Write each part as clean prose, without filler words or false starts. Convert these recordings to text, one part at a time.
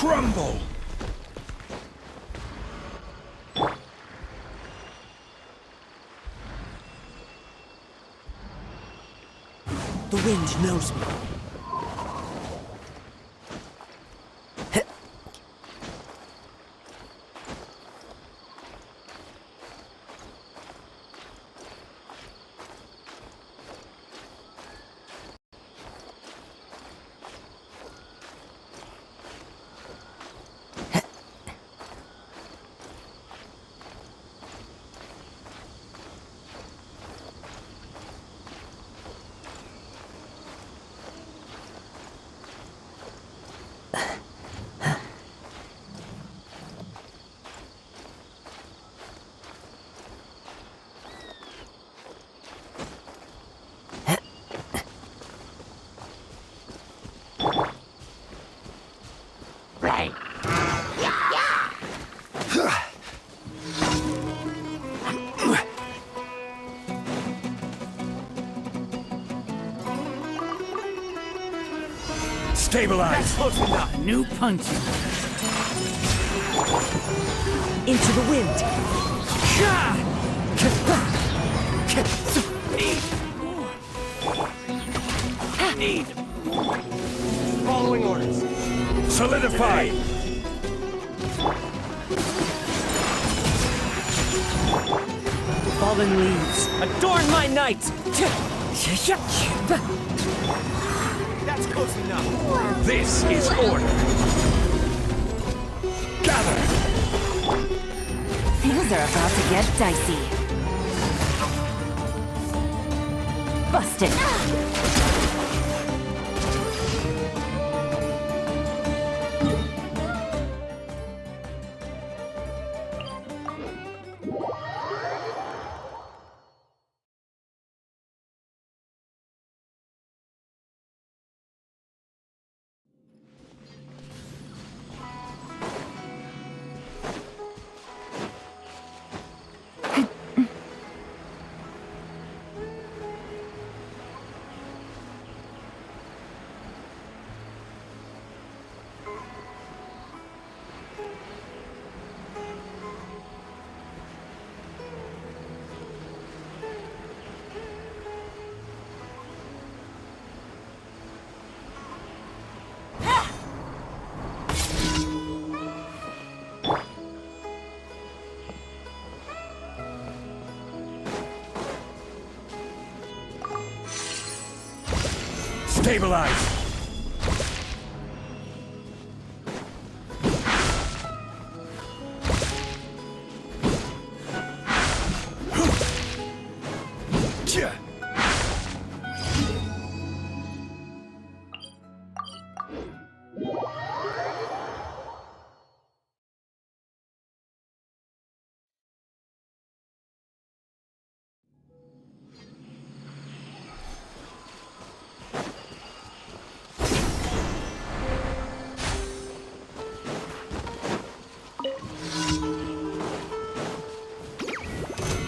crumble! The wind knows me. Stabilize! That's close enough. New punching. Into the wind. Need. Following orders. Solidify! Fallen leaves. Adorn my night! That's close enough. This is order! Gather! Things are about to get dicey. Busted. Stabilize!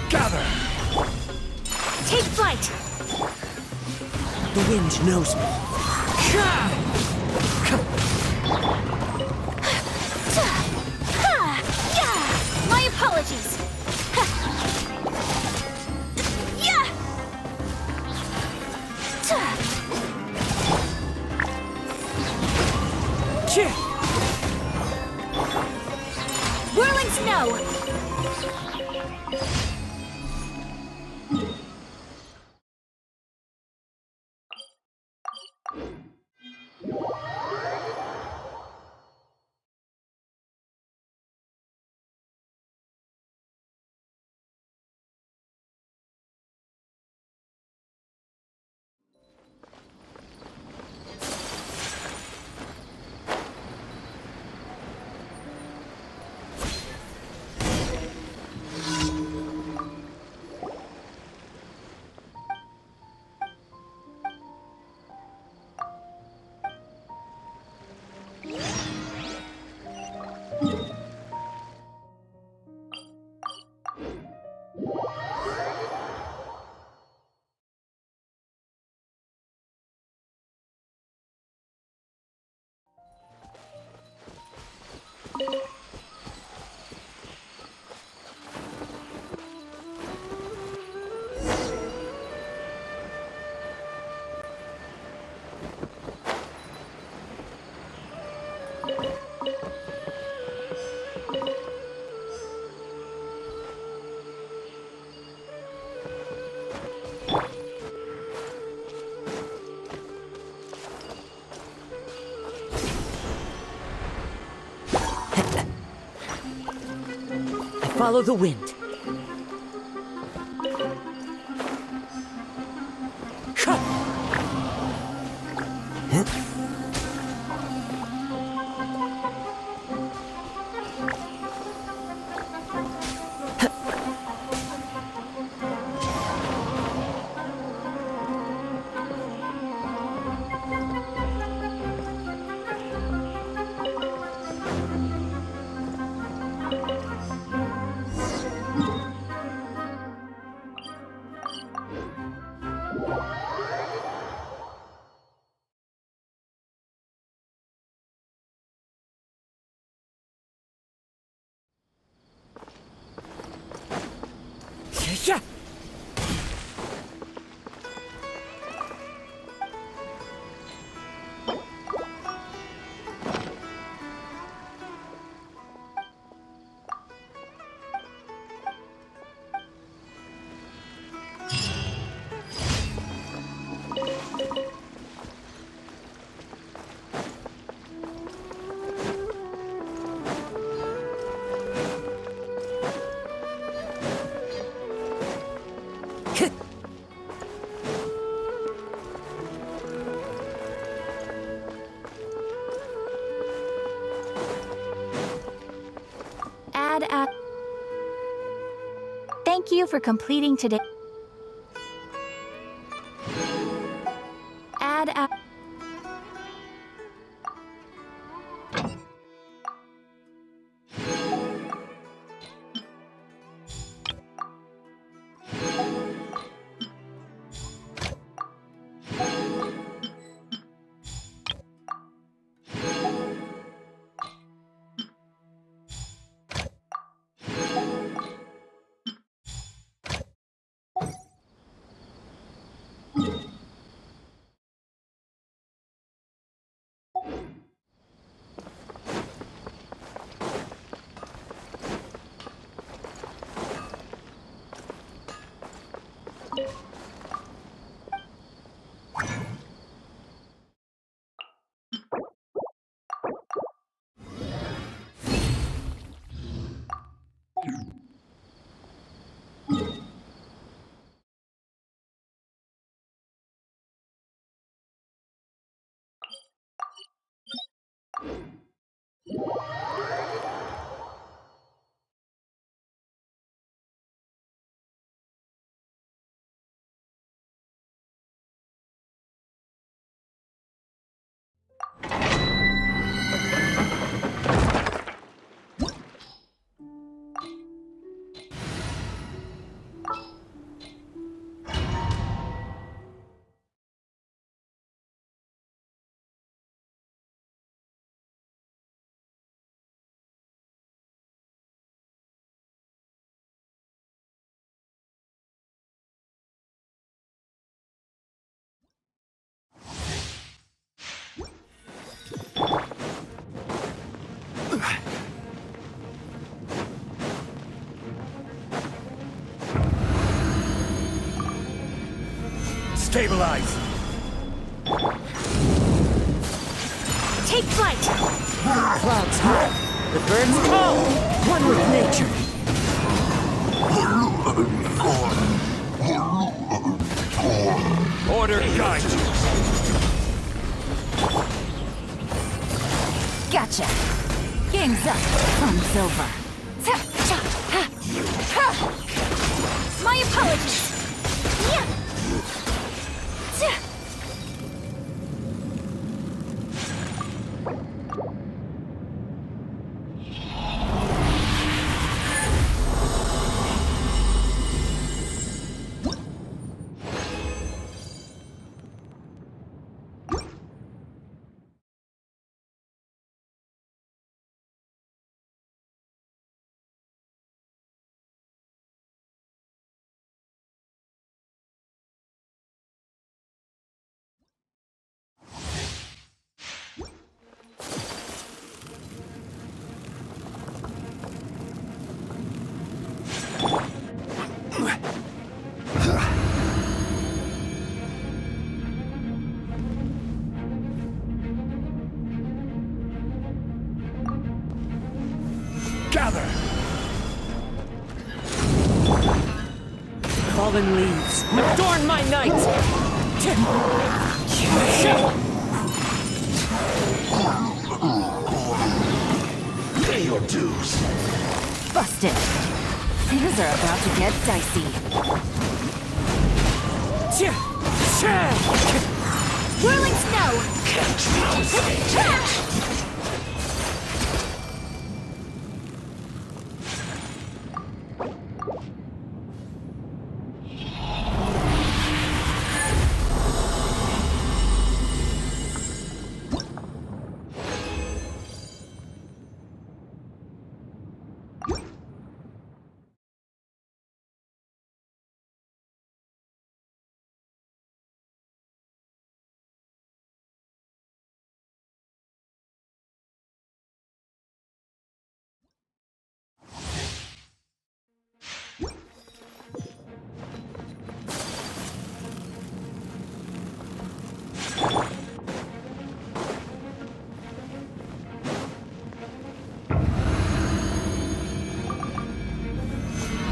Gather! Take flight! The wind knows me. My apologies! Whirling snow! Follow the wind. Yeah. Thank you for completing today. Stabilize! Take flight! Clouds high. The birds call. One with nature. Order guide you! Gotcha! Game's up. Fun's over. My apologies! Yeah. Gather! fallen leaves, adorn my night! Pay your dues. Busted. Things are about to get dicey. Whirling snow!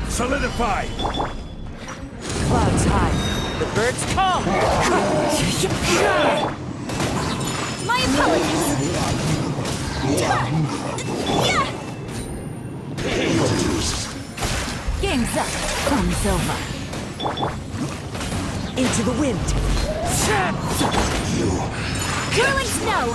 Solidify! Clouds high, the birds call! My apologies! Pay your dues. Game's up. Fun's over. Into the wind! Whirling snow!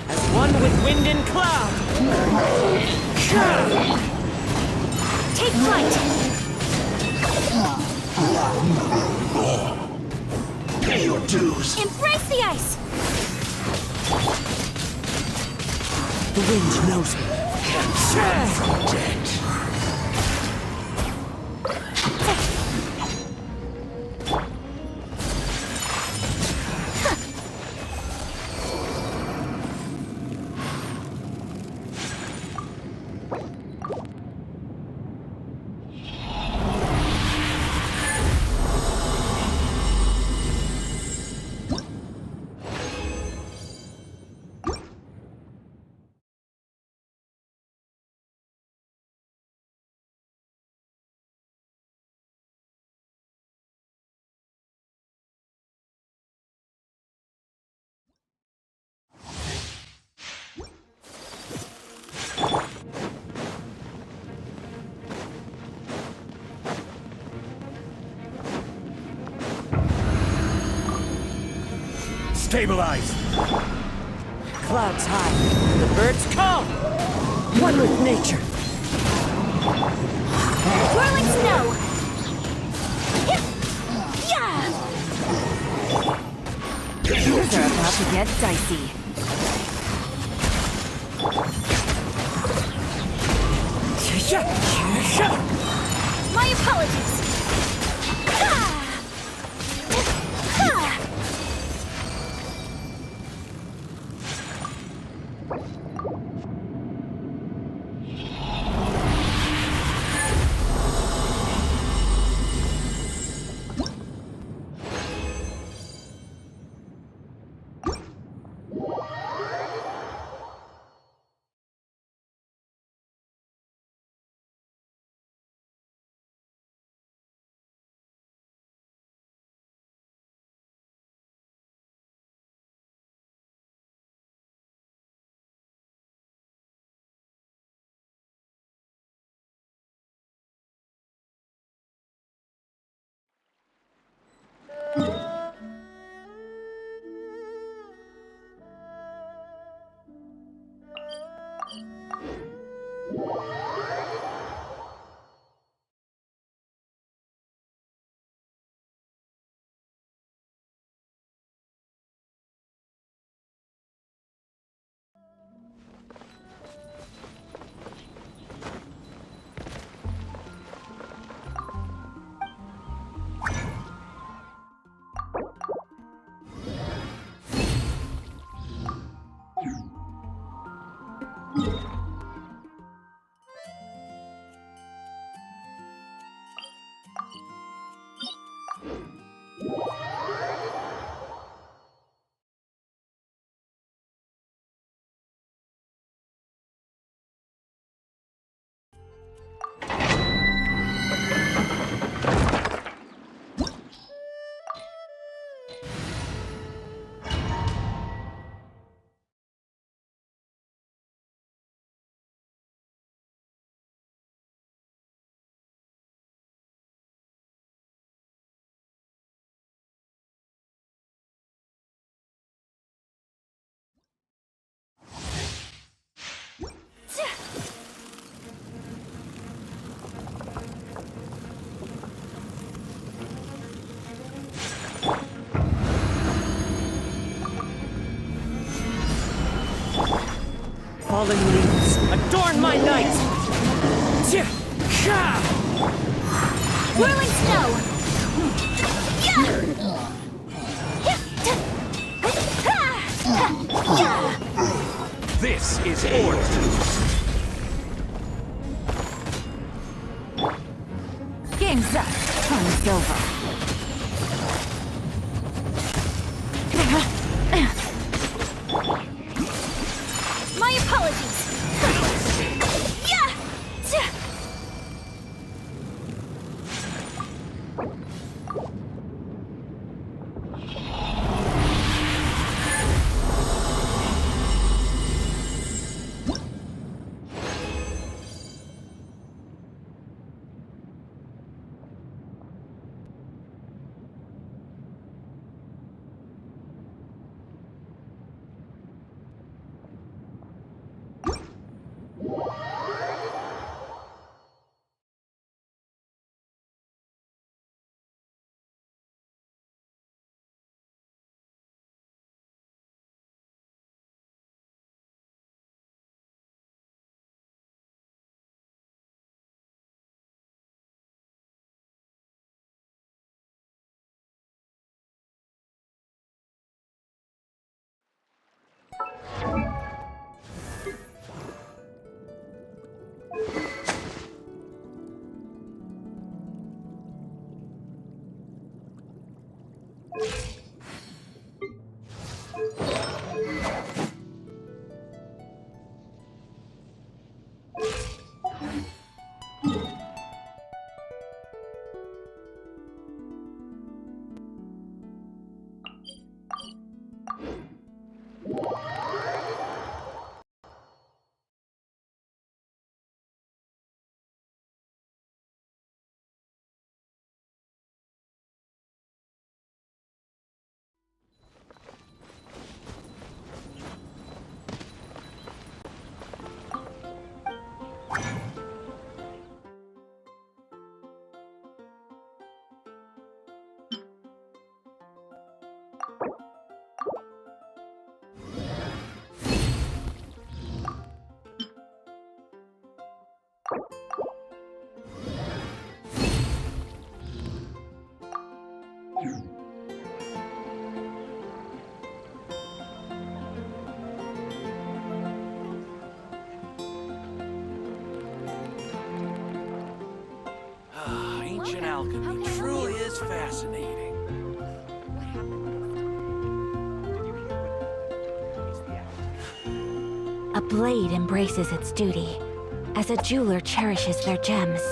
As one with wind and cloud! Take flight! Pay your dues. Embrace the ice! The wind knows me. Stabilize! Clouds high, the birds call! One with nature! Whirling snow! Yeah! Things are about to get dicey. My apologies! Fallen leaves, adorn my night! Whirling snow! This is order. Game's up. Time's over. My apologies. Ancient alchemy truly is fascinating. A blade embraces its duty, as a jeweler cherishes their gems.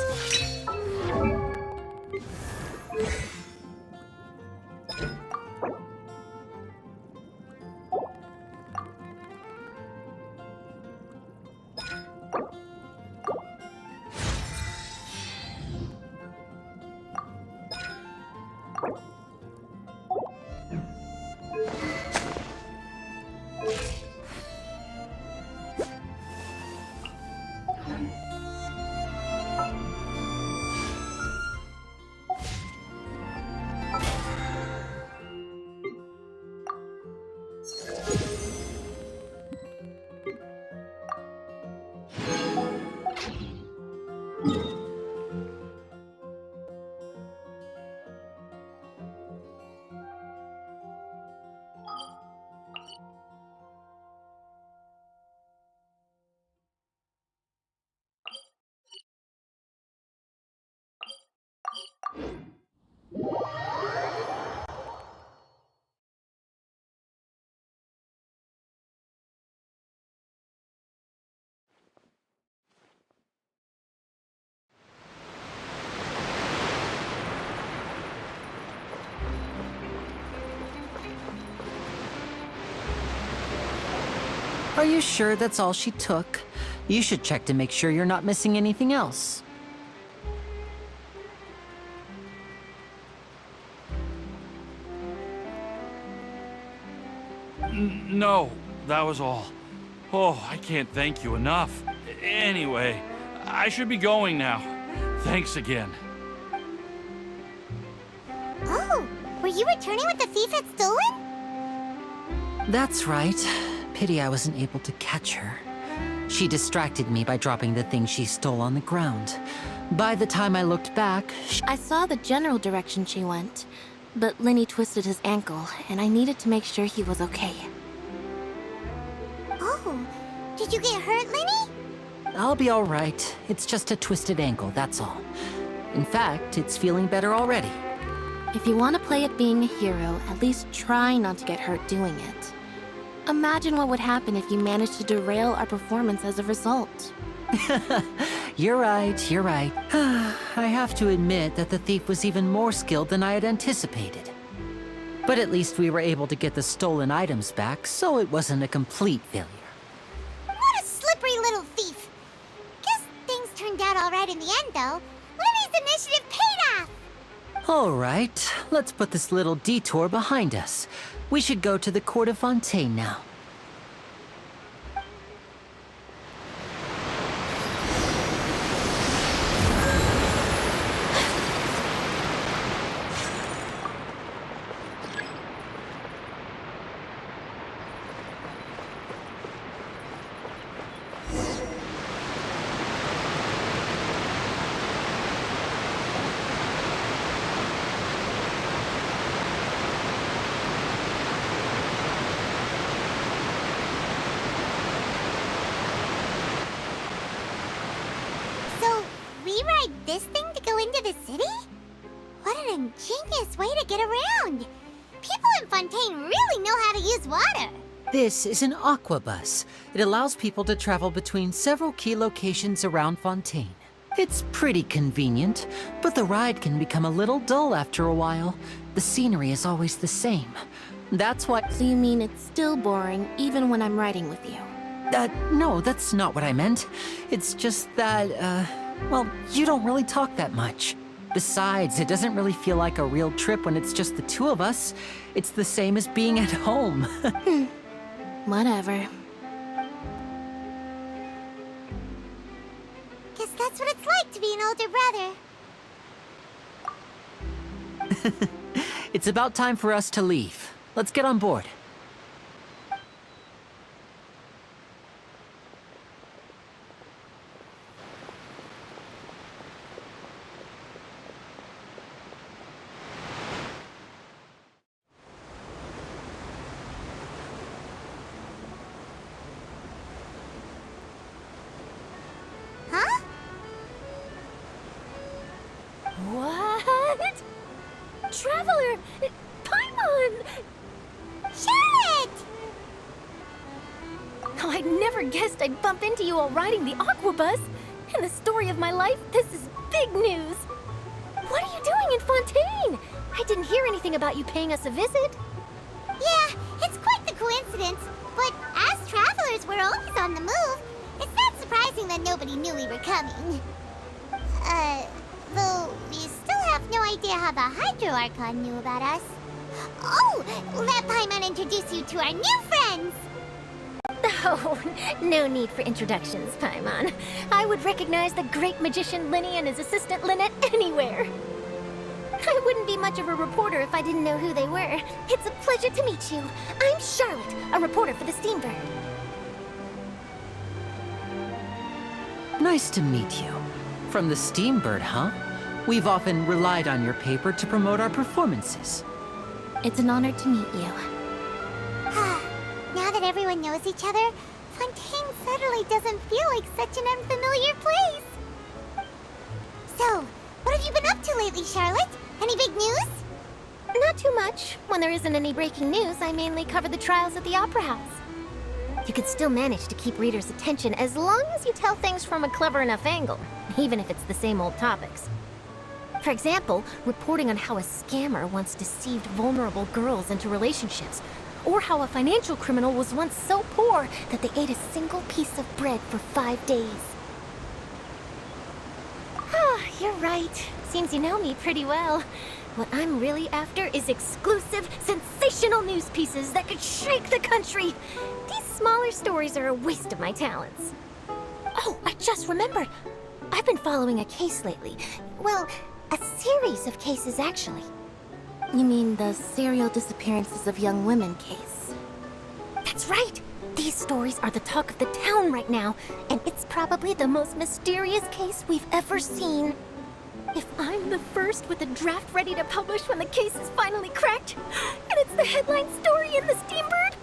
Are you sure that's all she took? You should check to make sure you're not missing anything else. No, that was all. Oh, I can't thank you enough. Anyway, I should be going now. Thanks again. Oh, were you returning what the thief had stolen? That's right. Pity I wasn't able to catch her. She distracted me by dropping the thing she stole on the ground. By the time I looked back, I saw the general direction she went, but Lenny twisted his ankle, and I needed to make sure he was okay. Oh, did you get hurt, Lenny? I'll be all right. It's just a twisted ankle, that's all. In fact, it's feeling better already. If you want to play at being a hero, at least try not to get hurt doing it. Imagine what would happen if you managed to derail our performance as a result. You're right, you're right. I have to admit that the thief was even more skilled than I had anticipated. But at least we were able to get the stolen items back, so it wasn't a complete failure. What a slippery little thief. Guess things turned out all right in the end, though. Lenny's initiative paid off. All right, let's put this little detour behind us. We should go to the court of Fontaine now. So, we ride this thing to go into the city? What an ingenious way to get around. People in Fontaine really know how to use water. This is an aquabus. It allows people to travel between several key locations around Fontaine. It's pretty convenient, but the ride can become a little dull after a while. The scenery is always the same. That's why... So you mean it's still boring, even when I'm riding with you? No, that's not what I meant. It's just that, well, you don't really talk that much. Besides, it doesn't really feel like a real trip when it's just the two of us. It's the same as being at home. Whatever. Guess that's what it's like to be an older brother. It's about time for us to leave. Let's get on board. Huh? What? Traveler! Paimon! Charlotte! Oh, I never guessed I'd bump into you while riding the aquabus. In the story of my life, this is big news. What are you doing in Fontaine? I didn't hear anything about you paying us a visit. Yeah, it's quite the coincidence. But as travelers, we're always on the move. It's not surprising that nobody knew we were coming. Though we still have no idea how the Hydro Archon knew about us. Oh, let Paimon introduce you to our new friends! Oh, no need for introductions, Paimon. I would recognize the great magician Lenny and his assistant Lynette anywhere. I wouldn't be much of a reporter if I didn't know who they were. It's a pleasure to meet you. I'm Charlotte, a reporter for the Steambird. Nice to meet you. From the Steambird, huh? We've often relied on your paper to promote our performances. It's an honor to meet you. Now that everyone knows each other, Fontaine suddenly doesn't feel like such an unfamiliar place. So, what have you been up to lately, Charlotte? Any big news? Not too much. When there isn't any breaking news, I mainly cover the trials at the Opera House. You can still manage to keep readers' attention as long as you tell things from a clever enough angle, even if it's the same old topics. For example, reporting on how a scammer once deceived vulnerable girls into relationships, or how a financial criminal was once so poor that they ate a single piece of bread for 5 days. Ah, you're right. Seems you know me pretty well. What I'm really after is exclusive, sensational news pieces that could shake the country. These smaller stories are a waste of my talents. Oh, I just remembered. I've been following a case lately. Well, a series of cases, actually. You mean the serial disappearances of young women case? That's right! These stories are the talk of the town right now, and it's probably the most mysterious case we've ever seen. If I'm the first with a draft ready to publish when the case is finally cracked, and it's the headline story in the Steambird,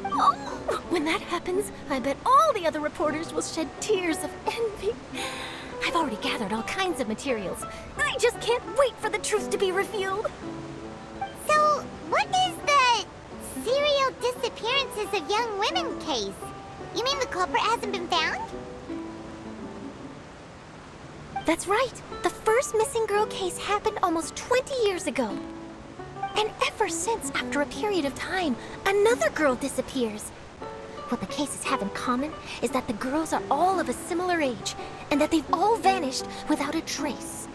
oh, when that happens, I bet all the other reporters will shed tears of envy. I've already gathered all kinds of materials. I just can't wait for the truth to be revealed. So, what is the serial disappearances of young women case? You mean the culprit hasn't been found? That's right. The first missing girl case happened almost 20 years ago. And ever since, after a period of time, another girl disappears. What the cases have in common is that the girls are all of a similar age, and that they've all vanished without a trace.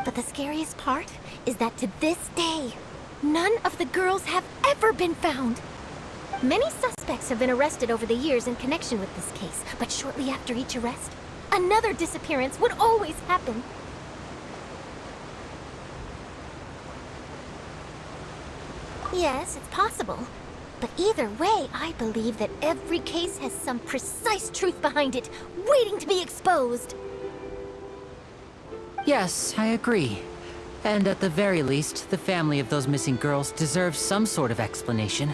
But the scariest part is that to this day, none of the girls have ever been found. Many suspects have been arrested over the years in connection with this case, but shortly after each arrest, another disappearance would always happen. Yes, it's possible. But either way, I believe that every case has some precise truth behind it, waiting to be exposed. Yes, I agree. And at the very least, the family of those missing girls deserves some sort of explanation.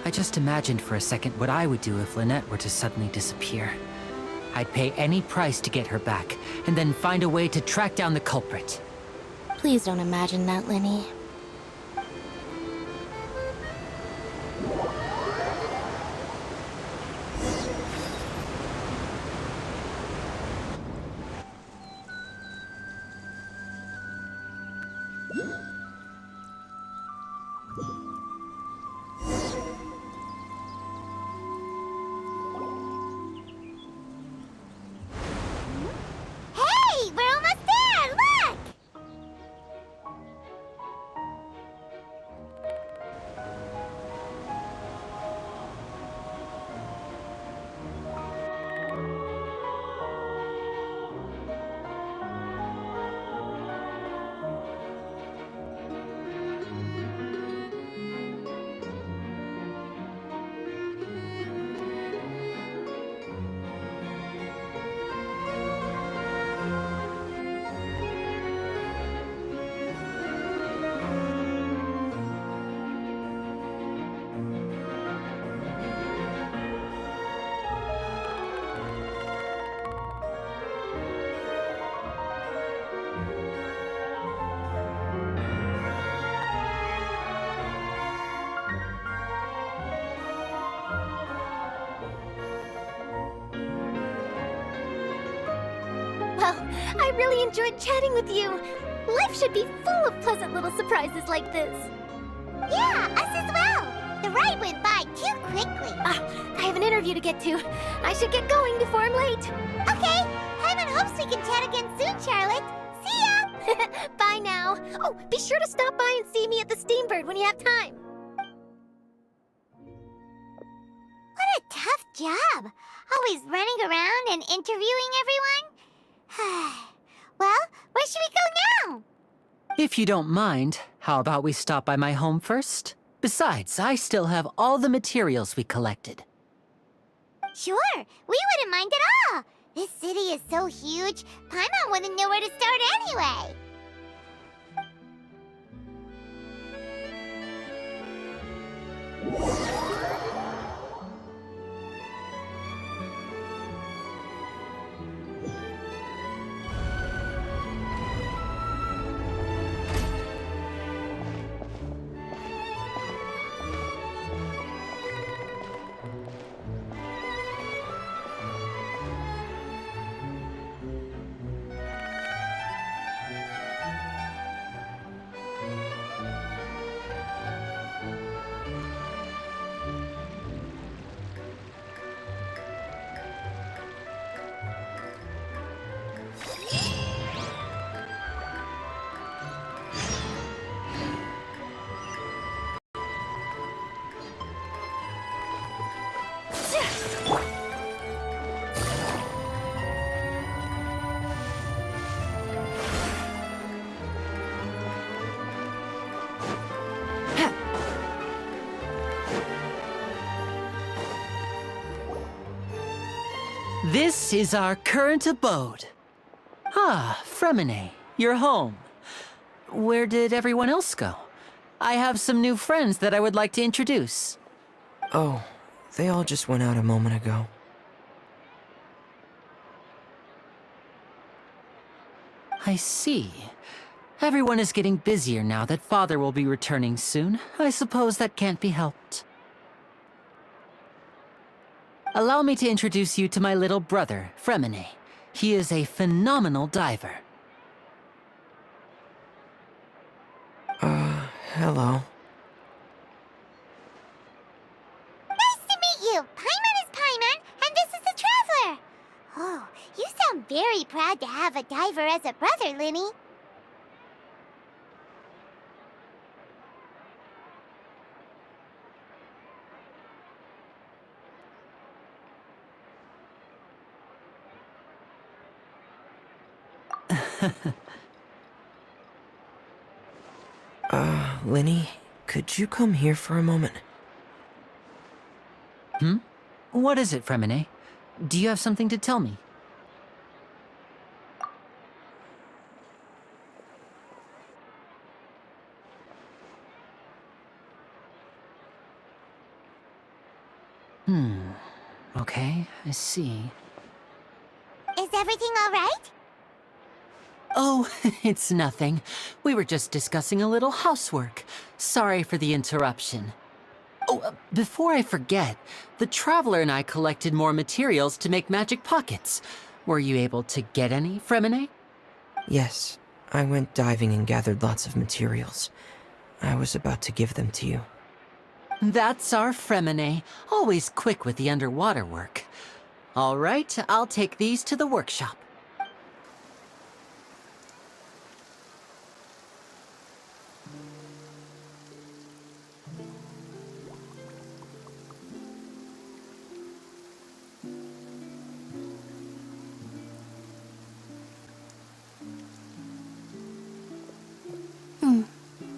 I just imagined for a second what I would do if Lynette were to suddenly disappear. I'd pay any price to get her back, and then find a way to track down the culprit. Please don't imagine that, Lenny. Hey, we're almost there! Look! Well, I really enjoyed chatting with you. Life should be full of pleasant little surprises like this. Yeah, us as well. The ride went by too quickly. I have an interview to get to. I should get going before I'm late. Okay, Heaven hopes we can chat again soon, Charlotte. See ya! Bye now. Oh, be sure to stop by and see me at the Steambird when you have time. What a tough job. Always running around and interviewing everyone. Well, where should we go now? If you don't mind, how about we stop by my home first? Besides, I still have all the materials we collected. Sure, we wouldn't mind at all. This city is so huge, Paimon wouldn't know where to start anyway. This is our current abode. Ah, Fremine, you're home. Where did everyone else go? I have some new friends that I would like to introduce. Oh, they all just went out a moment ago. I see. Everyone is getting busier now that Father will be returning soon. I suppose that can't be helped. Allow me to introduce you to my little brother, Fremine. He is a phenomenal diver. Hello. Nice to meet you! Paimon is Paimon, and this is the Traveler! Oh, you sound very proud to have a diver as a brother, Linny. Linny, could you come here for a moment? What is it, Fremine? Do you have something to tell me? Okay, I see. Is everything all right? Oh, it's nothing. We were just discussing a little housework. Sorry for the interruption. Oh, before I forget, the Traveler and I collected more materials to make magic pockets. Were you able to get any, Fremine? Yes, I went diving and gathered lots of materials. I was about to give them to you. That's our Fremine, always quick with the underwater work. All right, I'll take these to the workshop.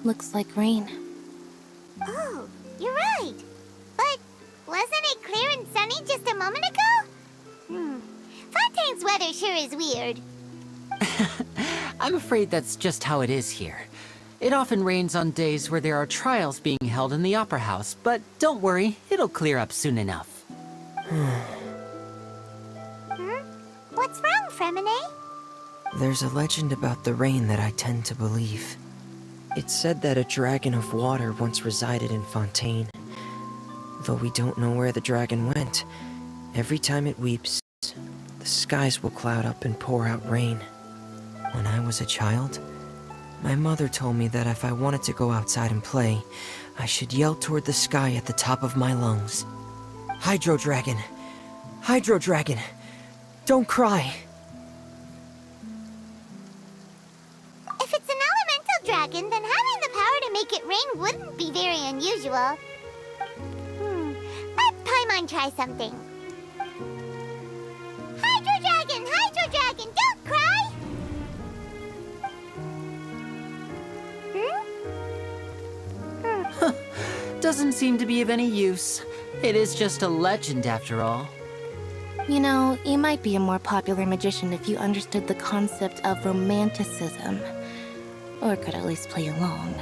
Looks like rain. Oh, you're right. But wasn't it clear and sunny just a moment ago? Fontaine's weather sure is weird. I'm afraid that's just how it is here. It often rains on days where there are trials being held in the Opera House, but don't worry, it'll clear up soon enough. What's wrong, Fremine? There's a legend about the rain that I tend to believe. It's said that a dragon of water once resided in Fontaine. Though we don't know where the dragon went, every time it weeps, the skies will cloud up and pour out rain. When I was a child, my mother told me that if I wanted to go outside and play, I should yell toward the sky at the top of my lungs. Hydro Dragon! Hydro Dragon! Don't cry! If it's an elemental dragon, then having the power to make it rain wouldn't be very unusual. Let Paimon try something. Hydro Dragon, don't cry! Doesn't seem to be of any use. It is just a legend after all. You know, you might be a more popular magician if you understood the concept of romanticism. Or could at least play along.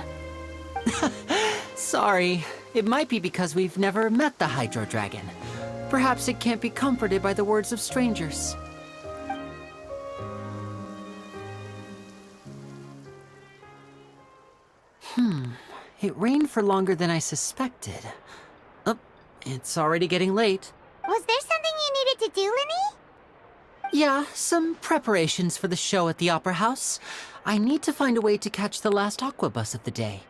Sorry, it might be because we've never met the Hydro Dragon. Perhaps it can't be comforted by the words of strangers. It rained for longer than I suspected. Oh, it's already getting late. Was there something you needed to do, Linny? Yeah, some preparations for the show at the Opera House. I need to find a way to catch the last aquabus of the day.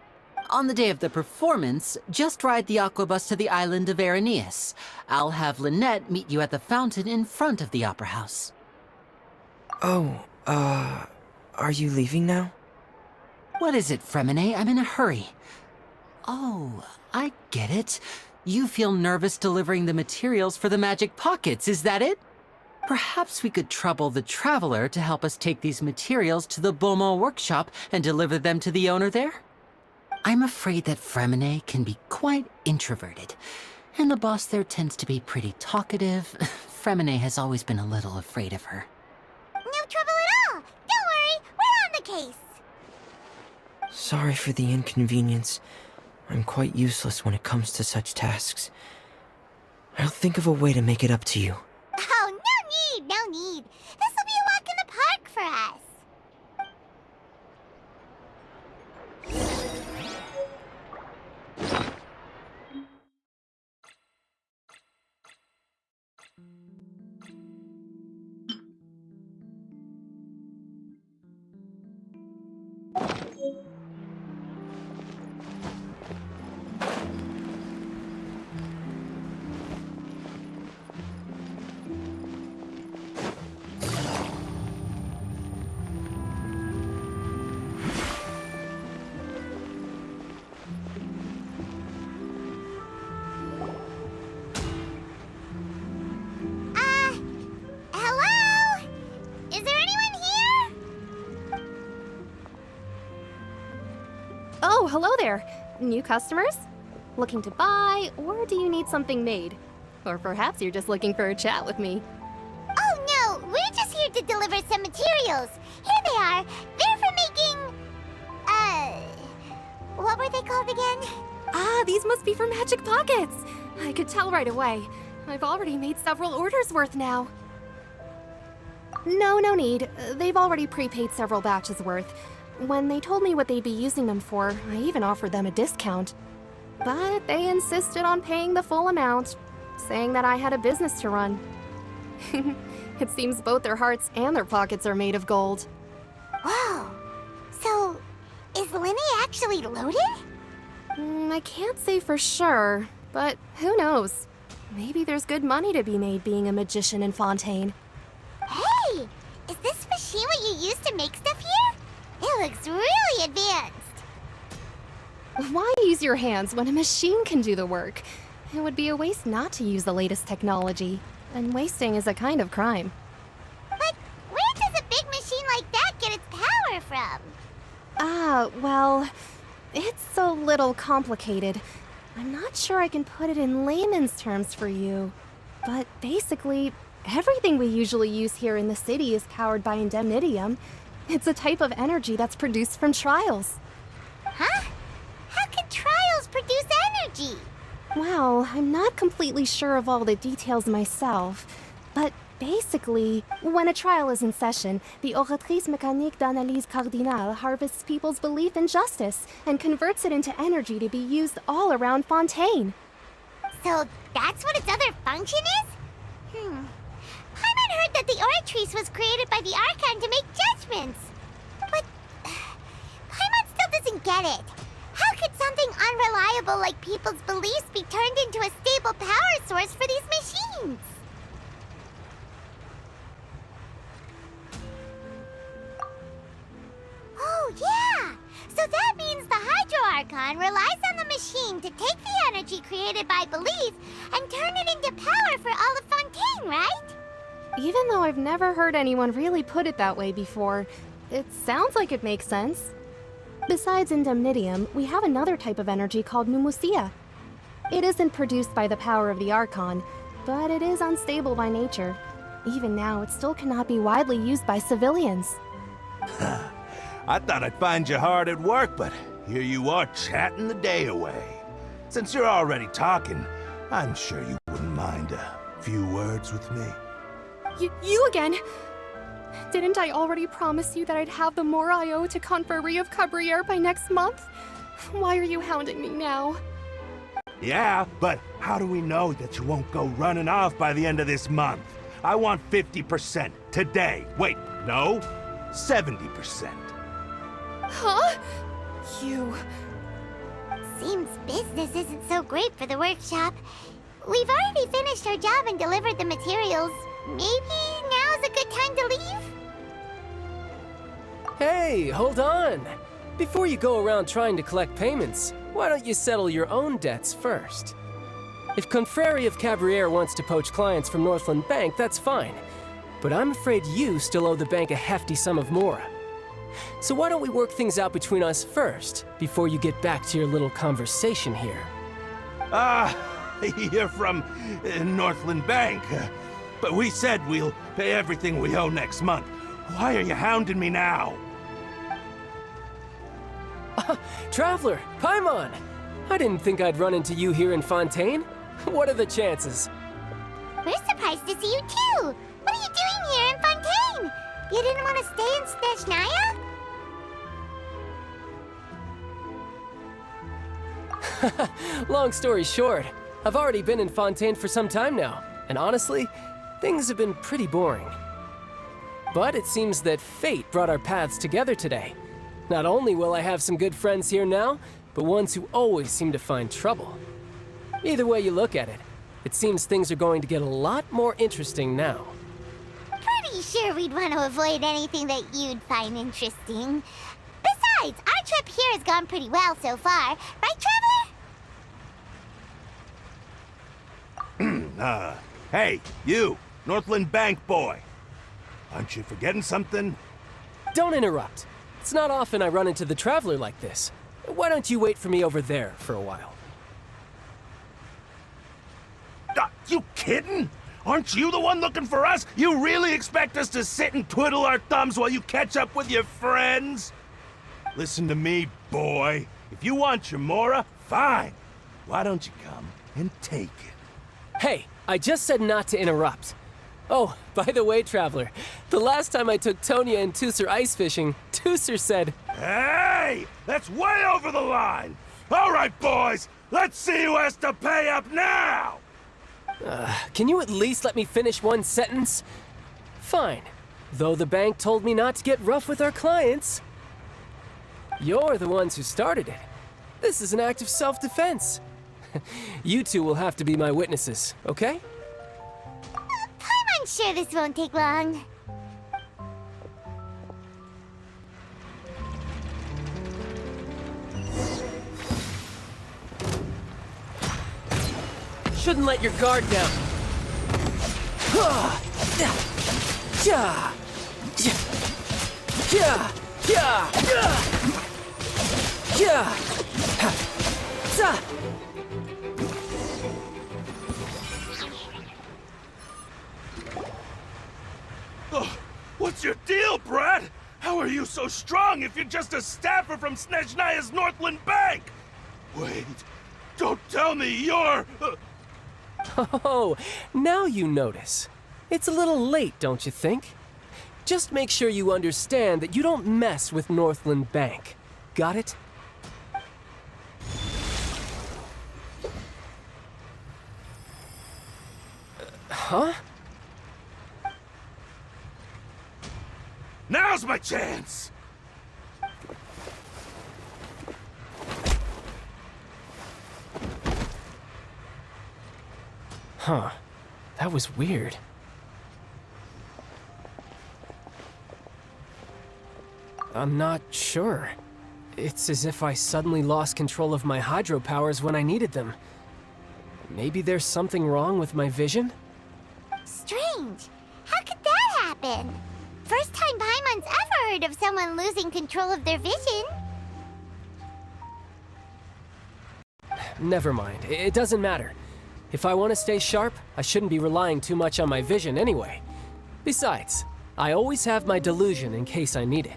On the day of the performance, just ride the aquabus to the island of Aeneas. I'll have Lynette meet you at the fountain in front of the Opera House. Oh, are you leaving now? What is it, Fremine? I'm in a hurry. Oh, I get it. You feel nervous delivering the materials for the magic pockets, is that it? Perhaps we could trouble the Traveler to help us take these materials to the Beaumont workshop and deliver them to the owner there? I'm afraid that Fremine can be quite introverted, and the boss there tends to be pretty talkative, Fremine has always been a little afraid of her. No trouble at all. Don't worry, we're on the case. Sorry for the inconvenience. I'm quite useless when it comes to such tasks. I'll think of a way to make it up to you. Oh, no need, no need. This will be a walk in the park for us. Hello? Is there anyone here? Oh, hello there. New customers? Looking to buy, or do you need something made? Or perhaps you're just looking for a chat with me. Oh no, we're just here to deliver some materials. Here they are. They're for making... what were they called again? Ah, these must be for magic pockets. I could tell right away. I've already made several orders worth now. No need. They've already prepaid several batches worth. When they told me what they'd be using them for, I even offered them a discount. But they insisted on paying the full amount, saying that I had a business to run. It seems both their hearts and their pockets are made of gold. Whoa. So, is Linny actually loaded? I can't say for sure, but who knows? Maybe there's good money to be made being a magician in Fontaine. Hey! Is this machine what you use to make stuff here? It looks really advanced. Why use your hands when a machine can do the work? It would be a waste not to use the latest technology, and wasting is a kind of crime. But where does a big machine like that get its power from? Well, it's a little complicated. I'm not sure I can put it in layman's terms for you. But basically, everything we usually use here in the city is powered by indemnitium. It's a type of energy that's produced from trials. Huh? How can trials produce energy? Well, I'm not completely sure of all the details myself, but basically, when a trial is in session, the Oratrice Mécanique d'Analyse Cardinale harvests people's belief in justice and converts it into energy to be used all around Fontaine. So that's what its other function is? Paimon heard that the Oratrice was created by the Archon to make judgments. But Paimon still doesn't get it. How could something unreliable like people's beliefs be turned into a stable power source for these machines? Oh, yeah! So that means the Hydro Archon relies on the machine to take the energy created by belief and turn it into power for all of Fontaine, right? Even though I've never heard anyone really put it that way before, it sounds like it makes sense. Besides indemnitium, we have another type of energy called pneumosia. It isn't produced by the power of the Archon, but it is unstable by nature. Even now, it still cannot be widely used by civilians. I thought I'd find you hard at work, but here you are chatting the day away. Since you're already talking, I'm sure you wouldn't mind a few words with me. You again? Didn't I already promise you that I'd have the more I owe to Confrérie of Cabriere by next month? Why are you hounding me now? Yeah, but how do we know that you won't go running off by the end of this month? I want 50% today. Wait, no, 70%. Huh? You... Seems business isn't so great for the workshop. We've already finished our job and delivered the materials. Maybe now's a good time to leave? Hey, hold on! Before you go around trying to collect payments, why don't you settle your own debts first? If Confrérie of Cabriere wants to poach clients from Northland Bank, that's fine. But I'm afraid you still owe the bank a hefty sum of mora. So why don't we work things out between us first, before you get back to your little conversation here? You're from Northland Bank. But we said we'll pay everything we owe next month. Why are you hounding me now? Traveler, Paimon! I didn't think I'd run into you here in Fontaine. What are the chances? We're surprised to see you too! What are you doing here in Fontaine? You didn't want to stay in Snezhnaya? Long story short, I've already been in Fontaine for some time now, and honestly, things have been pretty boring. But it seems that fate brought our paths together today. Not only will I have some good friends here now, but ones who always seem to find trouble. Either way you look at it, it seems things are going to get a lot more interesting now. Pretty sure we'd want to avoid anything that you'd find interesting. Besides, our trip here has gone pretty well so far. Right, Traveler? Hey, you, Northland Bank boy. Aren't you forgetting something? Don't interrupt. It's not often I run into the Traveler like this. Why don't you wait for me over there for a while? You kidding? Aren't you the one looking for us? You really expect us to sit and twiddle our thumbs while you catch up with your friends? Listen to me, boy. If you want your Mora, fine. Why don't you come and take it? Hey, I just said not to interrupt. Oh, by the way, Traveler, the last time I took Tonya and Tusser ice fishing, Tusser said, Hey! That's way over the line! All right, boys, let's see who has to pay up now! Can you at least let me finish one sentence? Fine. Though the bank told me not to get rough with our clients. You're the ones who started it. This is an act of self-defense. You two will have to be my witnesses, okay? I'm sure this won't take long. Shouldn't let your guard down. Oh, what's your deal, Brad? How are you so strong if you're just a staffer from Snezhnaya's Northland Bank? Wait, don't tell me you're... Oh, now you notice. It's a little late, don't you think? Just make sure you understand that you don't mess with Northland Bank. Got it? Huh? Now's my chance! Huh. That was weird. I'm not sure. It's as if I suddenly lost control of my hydro powers when I needed them. Maybe there's something wrong with my vision? Strange. How could that happen? First time Paimon's ever heard of someone losing control of their vision. Never mind. It doesn't matter. If I want to stay sharp, I shouldn't be relying too much on my vision anyway. Besides, I always have my delusion in case I need it.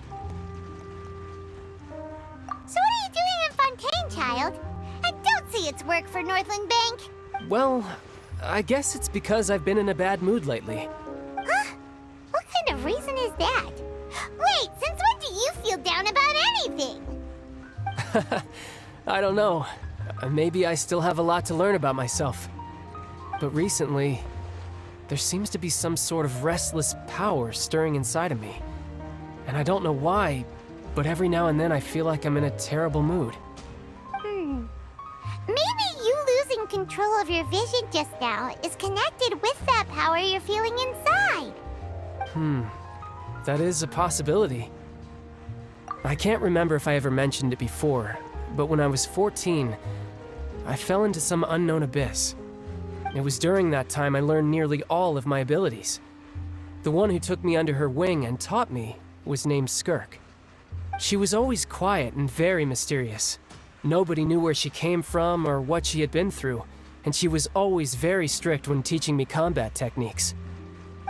So what are you doing in Fontaine, child? I don't see its work for Northland Bank. Well, I guess it's because I've been in a bad mood lately. Huh? What kind of reason is that? Wait, since when do you feel down about anything? I don't know. Maybe I still have a lot to learn about myself. But recently, there seems to be some sort of restless power stirring inside of me. And I don't know why, but every now and then I feel like I'm in a terrible mood. Maybe you losing control of your vision just now is connected with that power you're feeling inside. That is a possibility. I can't remember if I ever mentioned it before, but when I was 14, I fell into some unknown abyss. It was during that time I learned nearly all of my abilities. The one who took me under her wing and taught me was named Skirk. She was always quiet and very mysterious. Nobody knew where she came from or what she had been through, and she was always very strict when teaching me combat techniques.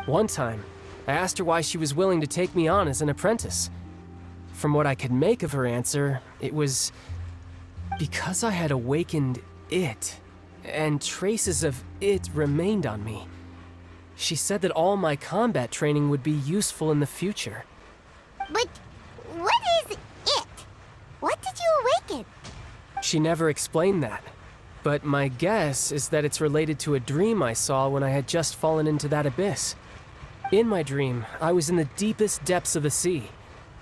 One time, I asked her why she was willing to take me on as an apprentice. From what I could make of her answer, it was because I had awakened it, and traces of it remained on me. She said that all my combat training would be useful in the future. But what is it? What did you awaken? She never explained that, but my guess is that it's related to a dream I saw when I had just fallen into that abyss. In my dream, I was in the deepest depths of the sea,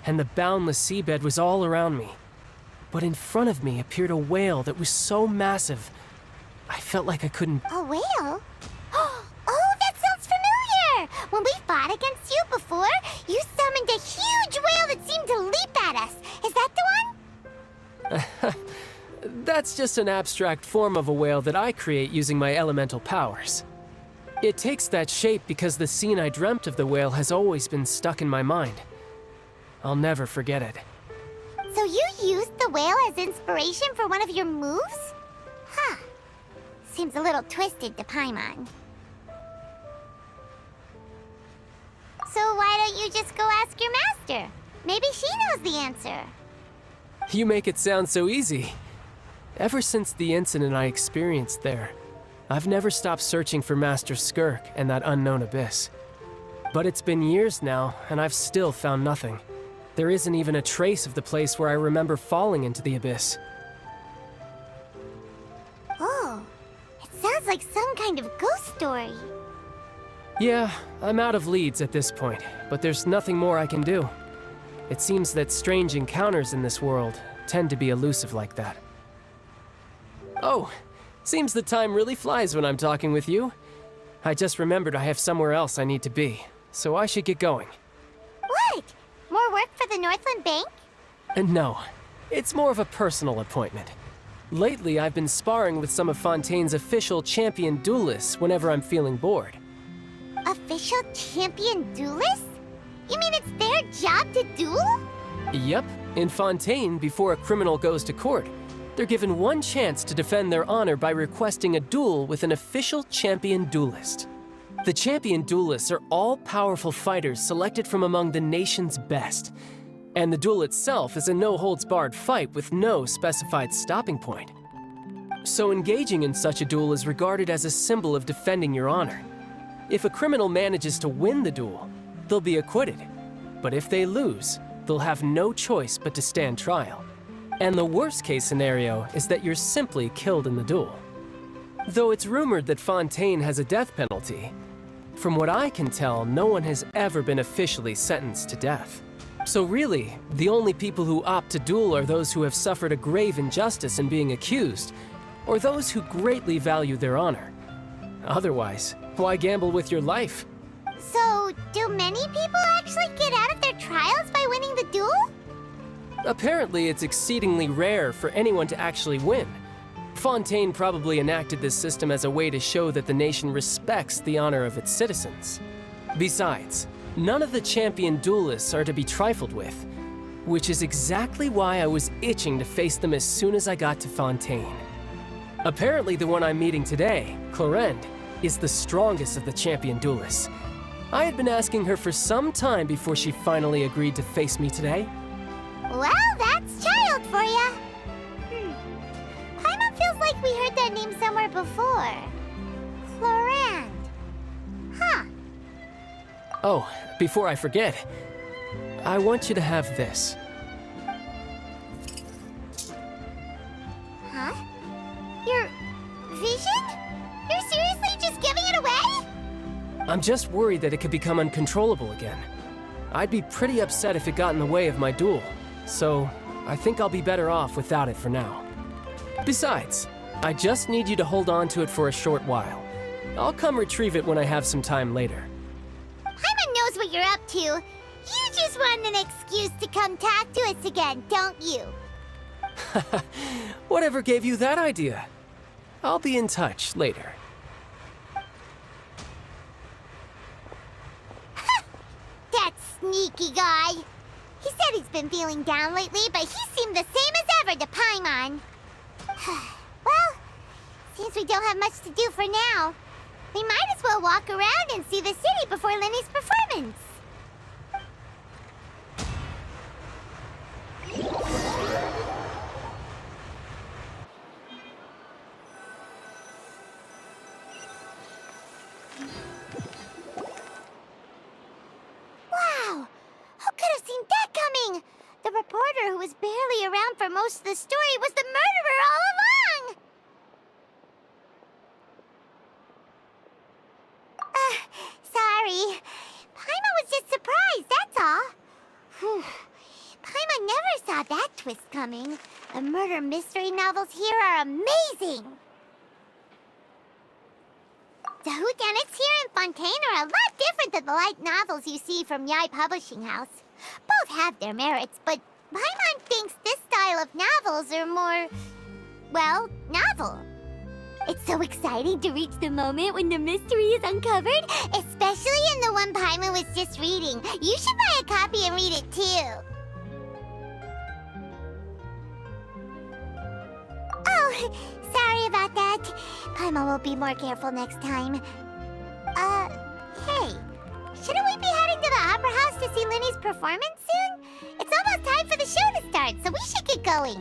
and the boundless seabed was all around me. But in front of me appeared a whale that was so massive, I felt like I couldn't... A whale? Oh, that sounds familiar! When we fought against you before, you summoned a huge whale that seemed to leap at us. Is that the one? That's just an abstract form of a whale that I create using my elemental powers. It takes that shape because the scene I dreamt of the whale has always been stuck in my mind. I'll never forget it. So you used the whale as inspiration for one of your moves? Huh. Seems a little twisted to Paimon. So why don't you just go ask your master? Maybe she knows the answer. You make it sound so easy. Ever since the incident I experienced there, I've never stopped searching for Master Skirk and that unknown abyss. But it's been years now, and I've still found nothing. There isn't even a trace of the place where I remember falling into the abyss. Oh, it sounds like some kind of ghost story. Yeah, I'm out of leads at this point, but there's nothing more I can do. It seems that strange encounters in this world tend to be elusive like that. Oh, seems the time really flies when I'm talking with you. I just remembered I have somewhere else I need to be, so I should get going. What? More work for the Northland Bank? No, it's more of a personal appointment. Lately, I've been sparring with some of Fontaine's official champion duelists whenever I'm feeling bored. Official champion duelists? You mean it's their job to duel? Yep, in Fontaine, before a criminal goes to court, they're given one chance to defend their honor by requesting a duel with an official champion duelist. The champion duelists are all-powerful fighters selected from among the nation's best, and the duel itself is a no-holds-barred fight with no specified stopping point. So engaging in such a duel is regarded as a symbol of defending your honor. If a criminal manages to win the duel, they'll be acquitted. But if they lose, they'll have no choice but to stand trial. And the worst-case scenario is that you're simply killed in the duel. Though it's rumored that Fontaine has a death penalty, from what I can tell, no one has ever been officially sentenced to death. So really, the only people who opt to duel are those who have suffered a grave injustice in being accused, or those who greatly value their honor. Otherwise, why gamble with your life? So, do many people actually get out of their trials by winning the duel? Apparently, it's exceedingly rare for anyone to actually win. Fontaine probably enacted this system as a way to show that the nation respects the honor of its citizens. Besides, none of the champion duelists are to be trifled with, which is exactly why I was itching to face them as soon as I got to Fontaine. Apparently, the one I'm meeting today, Clorinde, is the strongest of the champion duelists. I had been asking her for some time before she finally agreed to face me today. Well, that's child for ya. Paimon feels like we heard that name somewhere before. Clorinde. Huh. Oh, before I forget, I want you to have this. Huh? Your vision? You're seriously just giving it away? I'm just worried that it could become uncontrollable again. I'd be pretty upset if it got in the way of my duel, so I think I'll be better off without it for now. Besides, I just need you to hold on to it for a short while. I'll come retrieve it when I have some time later. Paimon knows what you're up to. You just want an excuse to come talk to us again, don't you? Whatever gave you that idea? I'll be in touch later. That sneaky guy. He said he's been feeling down lately, but he seemed the same as ever to Paimon. Well, seems we don't have much to do for now. We might as well walk around and see the city before Lenny's performance. Wow! Who could have seen that coming? The reporter who was barely around for most of the story was the murderer all along! Sorry. Paimon was just surprised, that's all. Whew. Paimon never saw that twist coming. The murder mystery novels here are amazing! The whodunits here in Fontaine are a lot different than the light novels you see from Yai Publishing House. Both have their merits, but Paimon thinks this style of novels are more, well, novel. It's so exciting to reach the moment when the mystery is uncovered, especially in the one Paimon was just reading. You should buy a copy and read it too. Oh, sorry about that. Paimon will be more careful next time. Hey, shouldn't we be heading to the Opera House to see Lenny's performance soon? It's almost time for the show to start, so we should get going.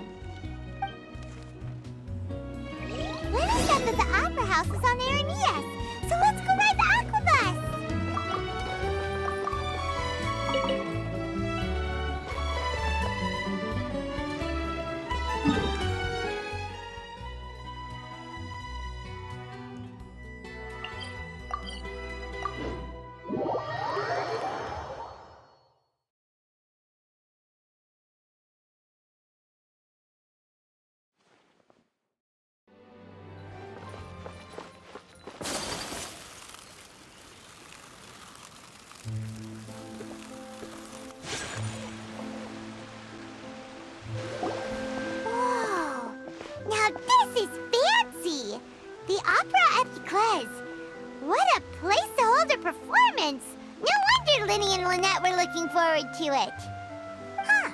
Lenny said that the Opera House is on Aranias, so let's go ride the Aquabus! Whoa! Now this is fancy! The Opera Epiclese. What a place to hold a performance! No wonder Lenny and Lynette were looking forward to it. Huh.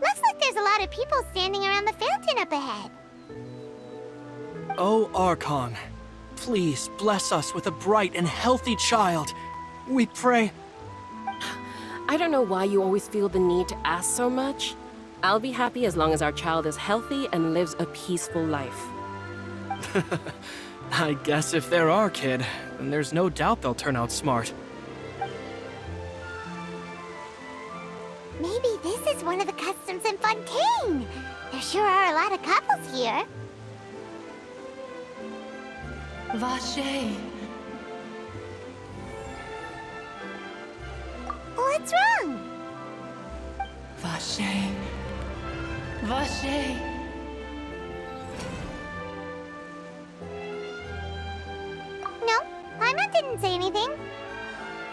Looks like there's a lot of people standing around the fountain up ahead. Oh, Archon, please bless us with a bright and healthy child. We pray. I don't know why you always feel the need to ask so much. I'll be happy as long as our child is healthy and lives a peaceful life. I guess if they're our kid, then there's no doubt they'll turn out smart. Maybe this is one of the customs in Fontaine. There sure are a lot of couples here. Vache. What's wrong? Vache. Vache. No, Paimon didn't say anything.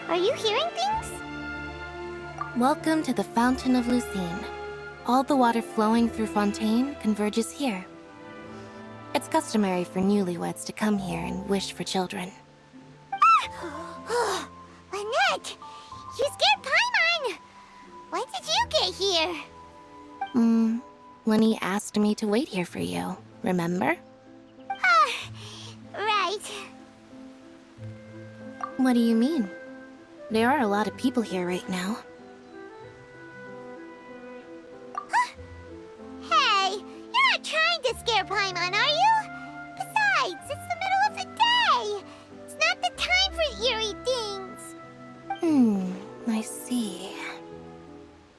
Are you hearing things? Welcome to the Fountain of Lucine. All the water flowing through Fontaine converges here. It's customary for newlyweds to come here and wish for children. Ah! Lynette! You scared Paimon! When did you get here? Lenny asked me to wait here for you, remember? Ah, right. What do you mean? There are a lot of people here right now. Hey, you're not trying to scare Paimon, are you? Besides, it's the middle of the day. It's not the time for eerie things. I see.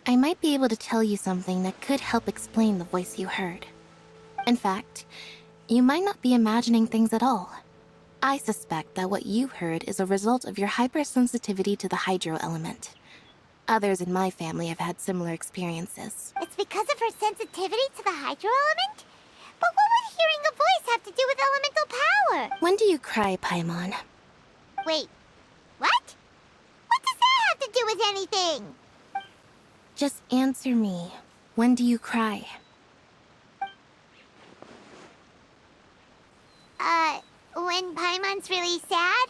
I might be able to tell you something that could help explain the voice you heard. In fact, you might not be imagining things at all. I suspect that what you heard is a result of your hypersensitivity to the hydro element. Others in my family have had similar experiences. It's because of her sensitivity to the hydro element? But what would hearing a voice have to do with elemental power? When do you cry, Paimon? Wait, what? What does that have to do with anything? Just answer me. When do you cry? When Paimon's really sad?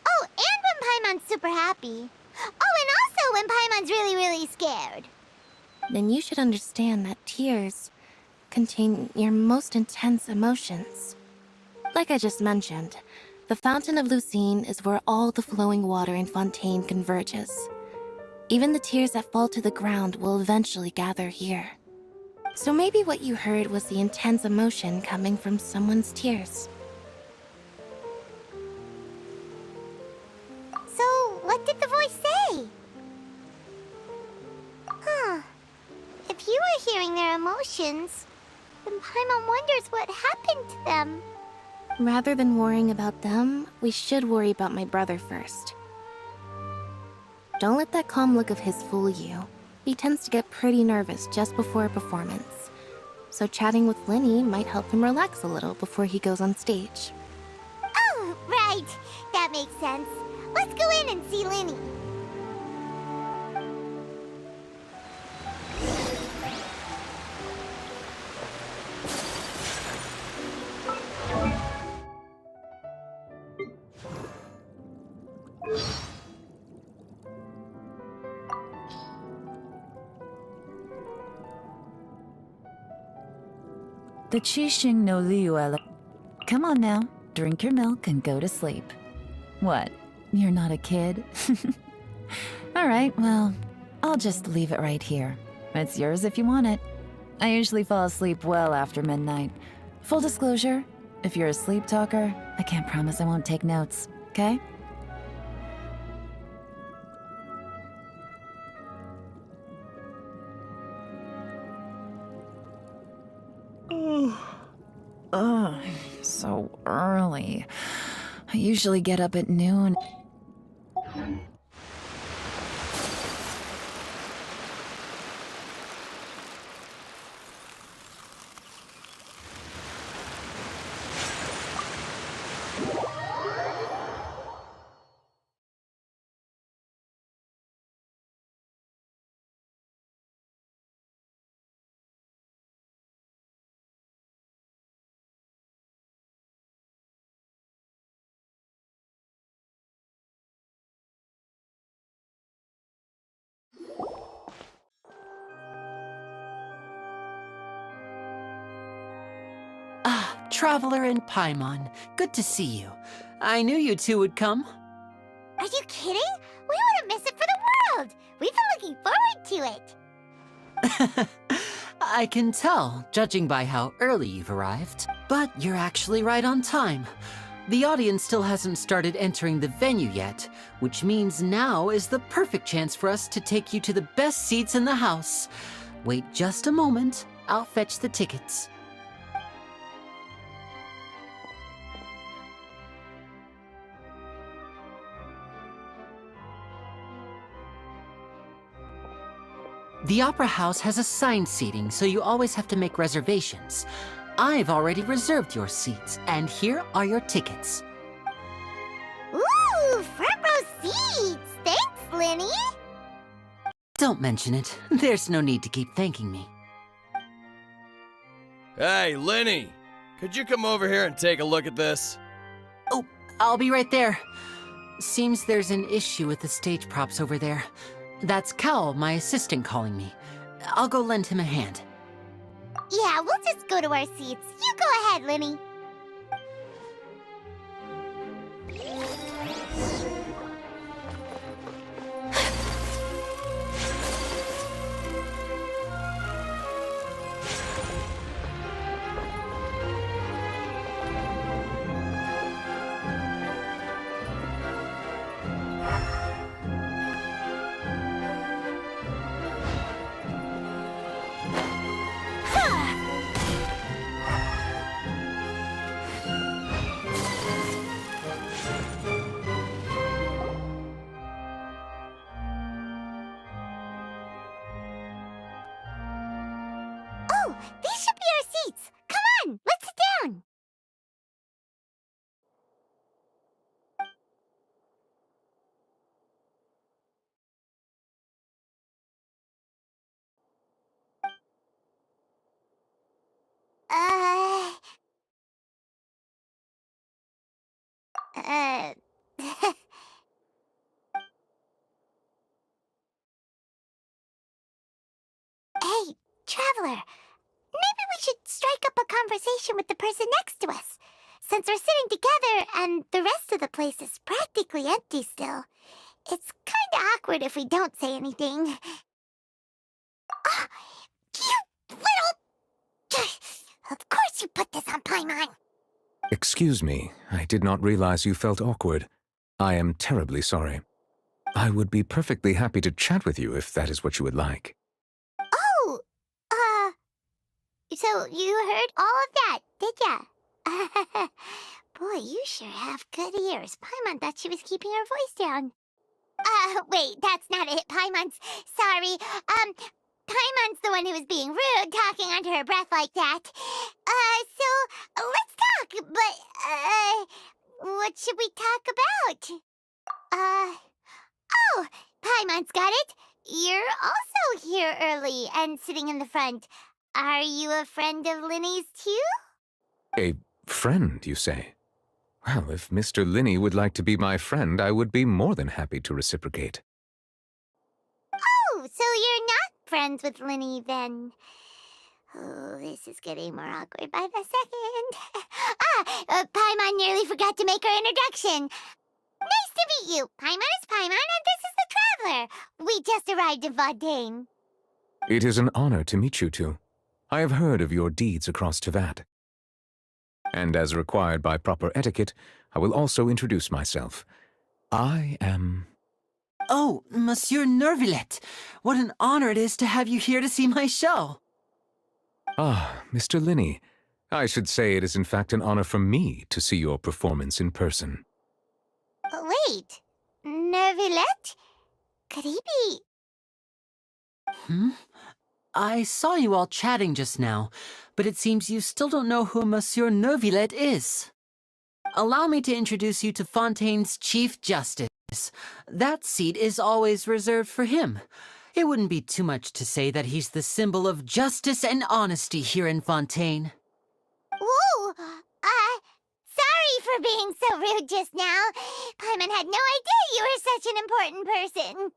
Oh, and when Paimon's super happy. Oh, and also when Paimon's really, really scared. Then you should understand that tears contain your most intense emotions. Like I just mentioned, The Fountain of Lucine is where all the flowing water in Fontaine converges. Even the tears that fall to the ground will eventually gather here. So maybe what you heard was the intense emotion coming from someone's tears. So, what did the voice say? Huh. If you were hearing their emotions, then Paimon wonders what happened to them. Rather than worrying about them, we should worry about my brother first. Don't let that calm look of his fool you. He tends to get pretty nervous just before a performance. So chatting with Linny might help him relax a little before he goes on stage. Oh, right. That makes sense. Let's go in and see Linny. The Chishing no Liuela. Come on now, drink your milk and go to sleep. What? You're not a kid? Alright, well, I'll just leave it right here. It's yours if you want it. I usually fall asleep well after midnight. Full disclosure, if you're a sleep talker, I can't promise I won't take notes, okay? Ugh, so early. I usually get up at noon. Traveler and Paimon, good to see you. I knew you two would come. Are you kidding? We wouldn't miss it for the world. We've been looking forward to it. I can tell, judging by how early you've arrived. But you're actually right on time. The audience still hasn't started entering the venue yet, which means now is the perfect chance for us to take you to the best seats in the house. Wait just a moment, I'll fetch the tickets. The Opera House has assigned seating, so you always have to make reservations. I've already reserved your seats, and here are your tickets. Ooh, front row seats! Thanks, Linny! Don't mention it. There's no need to keep thanking me. Hey, Linny! Could you come over here and take a look at this? Oh, I'll be right there. Seems there's an issue with the stage props over there. That's Cal, my assistant, calling me. I'll go lend him a hand. Yeah, we'll just go to our seats. You go ahead, Linny. Oh, these should be our seats. Come on, let's sit down. Hey, Traveler. Maybe we should strike up a conversation with the person next to us. since we're sitting together and the rest of the place is practically empty still, it's kinda awkward if we don't say anything. Ah, you little... Of course you put this on Paimon! Excuse me, I did not realize you felt awkward. I am terribly sorry. I would be perfectly happy to chat with you if that is what you would like. Oh! So you heard all of that, did ya? Boy, you sure have good ears. Paimon thought she was keeping her voice down. Wait, that's not it. Paimon's... Sorry. Paimon's the one who was being rude, talking under her breath like that. So, let's talk, but, what should we talk about? Oh, Paimon's got it. You're also here early and sitting in the front. Are you a friend of Linny's, too? A friend, you say? Well, if Mr. Linney would like to be my friend, I would be more than happy to reciprocate. Oh, so you're not friends with Linny, then? Oh, this is getting more awkward by the second. Paimon nearly forgot to make her introduction. Nice to meet you. Paimon is Paimon, and this is the Traveler. We just arrived in Fontaine. It is an honor to meet you two. I have heard of your deeds across Tevat. And as required by proper etiquette, I will also introduce myself. I am... Oh, Monsieur Nervillet! What an honor it is to have you here to see my show! Ah, Mr. Linney. I should say it is in fact an honor for me to see your performance in person. Wait, Nervillet? Could he be... I saw you all chatting just now, but it seems you still don't know who Monsieur Nervillet is. Allow me to introduce you to Fontaine's Chief Justice. That seat is always reserved for him. It wouldn't be too much to say that he's the symbol of justice and honesty here in Fontaine. Whoa! Sorry for being so rude just now. Paimon had no idea you were such an important person.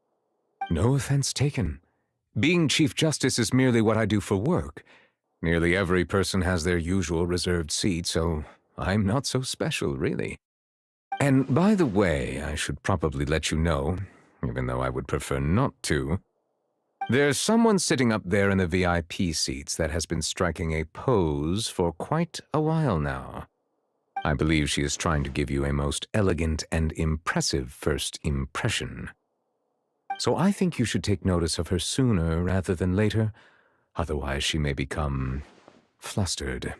No offense taken. Being Chief Justice is merely what I do for work. Nearly every person has their usual reserved seat, so I'm not so special, really. And by the way, I should probably let you know, even though I would prefer not to, there's someone sitting up there in the VIP seats that has been striking a pose for quite a while now. I believe she is trying to give you a most elegant and impressive first impression. So I think you should take notice of her sooner rather than later, otherwise she may become flustered.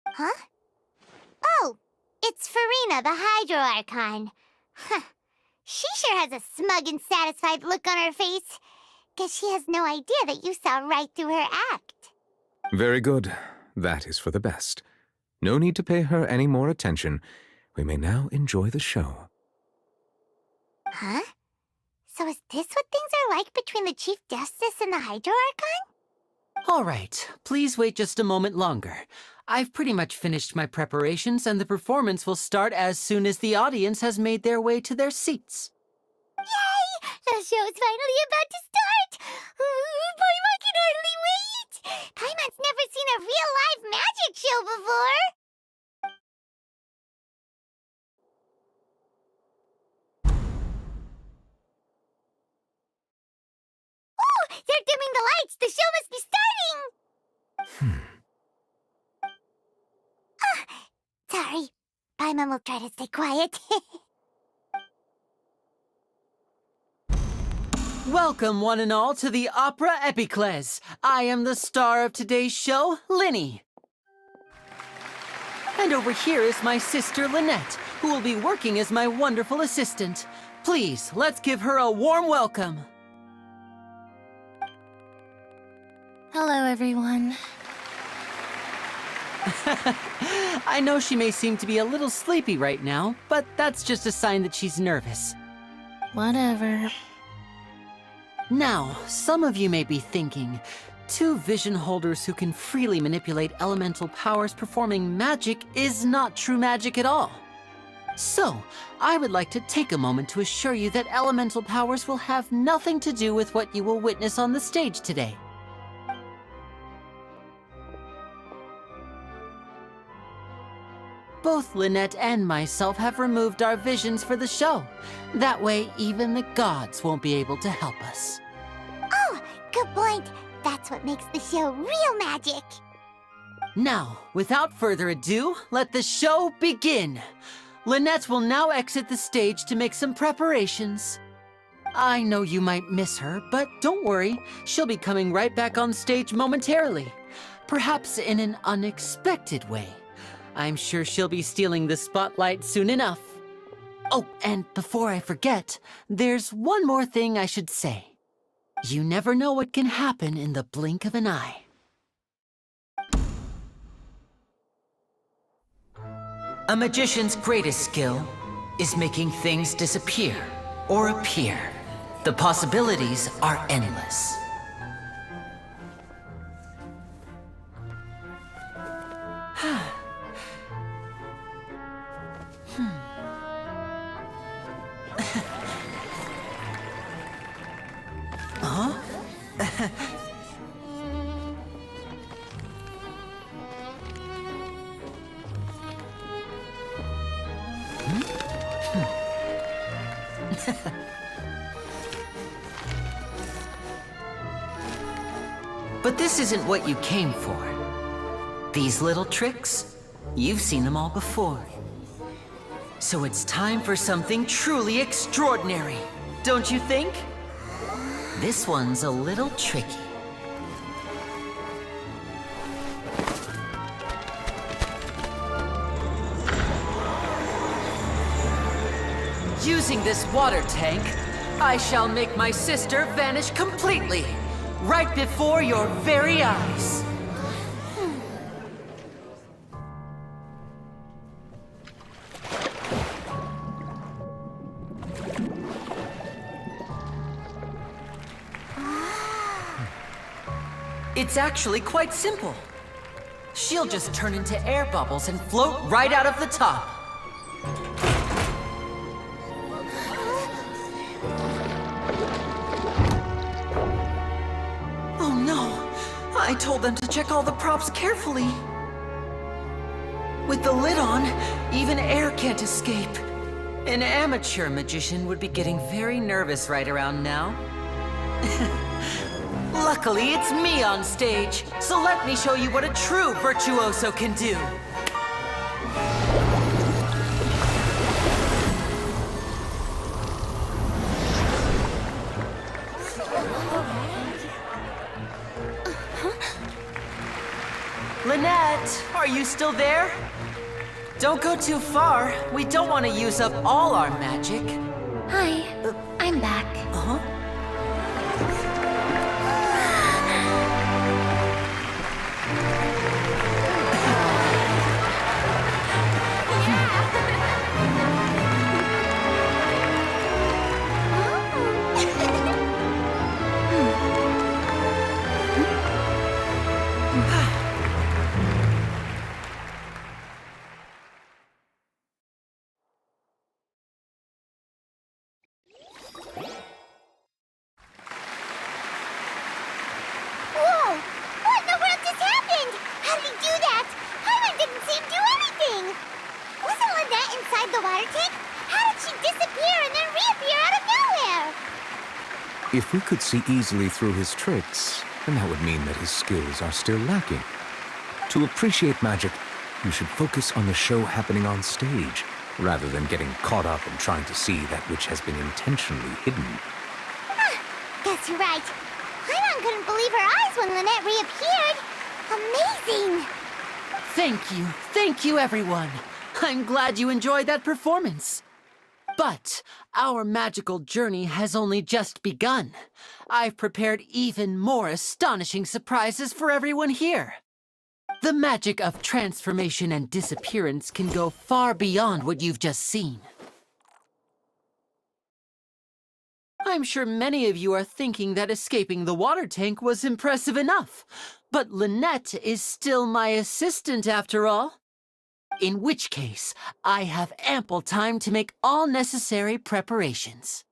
Huh? Oh, it's Farina, the Hydro Archon. Huh. She sure has a smug and satisfied look on her face. Guess she has no idea that you saw right through her act. Very good. That is for the best. No need to pay her any more attention. We may now enjoy the show. Huh? So is this what things are like between the Chief Justice and the Hydro Archon? All right, please wait just a moment longer. I've pretty much finished my preparations, and the performance will start as soon as the audience has made their way to their seats. Yay! The show's finally about to start! Paimon can hardly wait! Paimon's never seen a real live magic show before! Oh! They're dimming the lights! The show must be starting! Sorry. Paimon will try to stay quiet. Welcome, one and all, to the Opera Epiclese. I am the star of today's show, Linny. And over here is my sister, Lynette, who will be working as my wonderful assistant. Please, let's give her a warm welcome. Hello, everyone. I know she may seem to be a little sleepy right now, but that's just a sign that she's nervous. Whatever. Now, some of you may be thinking, two vision holders who can freely manipulate elemental powers performing magic is not true magic at all. So, I would like to take a moment to assure you that elemental powers will have nothing to do with what you will witness on the stage today. Both Lynette and myself have removed our visions for the show. That way, even the gods won't be able to help us. Oh, good point. That's what makes the show real magic. Now, without further ado, let the show begin. Lynette will now exit the stage to make some preparations. I know you might miss her, but don't worry. She'll be coming right back on stage momentarily. Perhaps in an unexpected way. I'm sure she'll be stealing the spotlight soon enough. Oh, and before I forget, there's one more thing I should say. You never know what can happen in the blink of an eye. A magician's greatest skill is making things disappear or appear. The possibilities are endless. Huh? But this isn't what you came for. These little tricks, you've seen them all before. So it's time for something truly extraordinary, don't you think? This one's a little tricky. Using this water tank, I shall make my sister vanish completely, right before your very eyes. It's actually quite simple. She'll just turn into air bubbles and float right out of the top. Oh no! I told them to check all the props carefully. With the lid on, even air can't escape. An amateur magician would be getting very nervous right around now. Luckily, it's me on stage, so let me show you what a true virtuoso can do. Lynette, are you still there? Don't go too far. We don't want to use up all our magic. Hi, I'm back. Uh-huh. Whoa! What in the world just happened? How did he do that? Paimon didn't see him do anything. Wasn't Lynette inside the water tank? How did she disappear and then reappear out of nowhere? If we could see easily through his tricks, then that would mean that his skills are still lacking. To appreciate magic, you should focus on the show happening on stage, rather than getting caught up in trying to see that which has been intentionally hidden. Guess you're right. Paimon couldn't believe her eyes when Lynette reappeared. Amazing! Thank you everyone. I'm glad you enjoyed that performance. But our magical journey has only just begun. I've prepared even more astonishing surprises for everyone here. The magic of transformation and disappearance can go far beyond what you've just seen. I'm sure many of you are thinking that escaping the water tank was impressive enough, but Lynette is still my assistant after all. In which case, I have ample time to make all necessary preparations.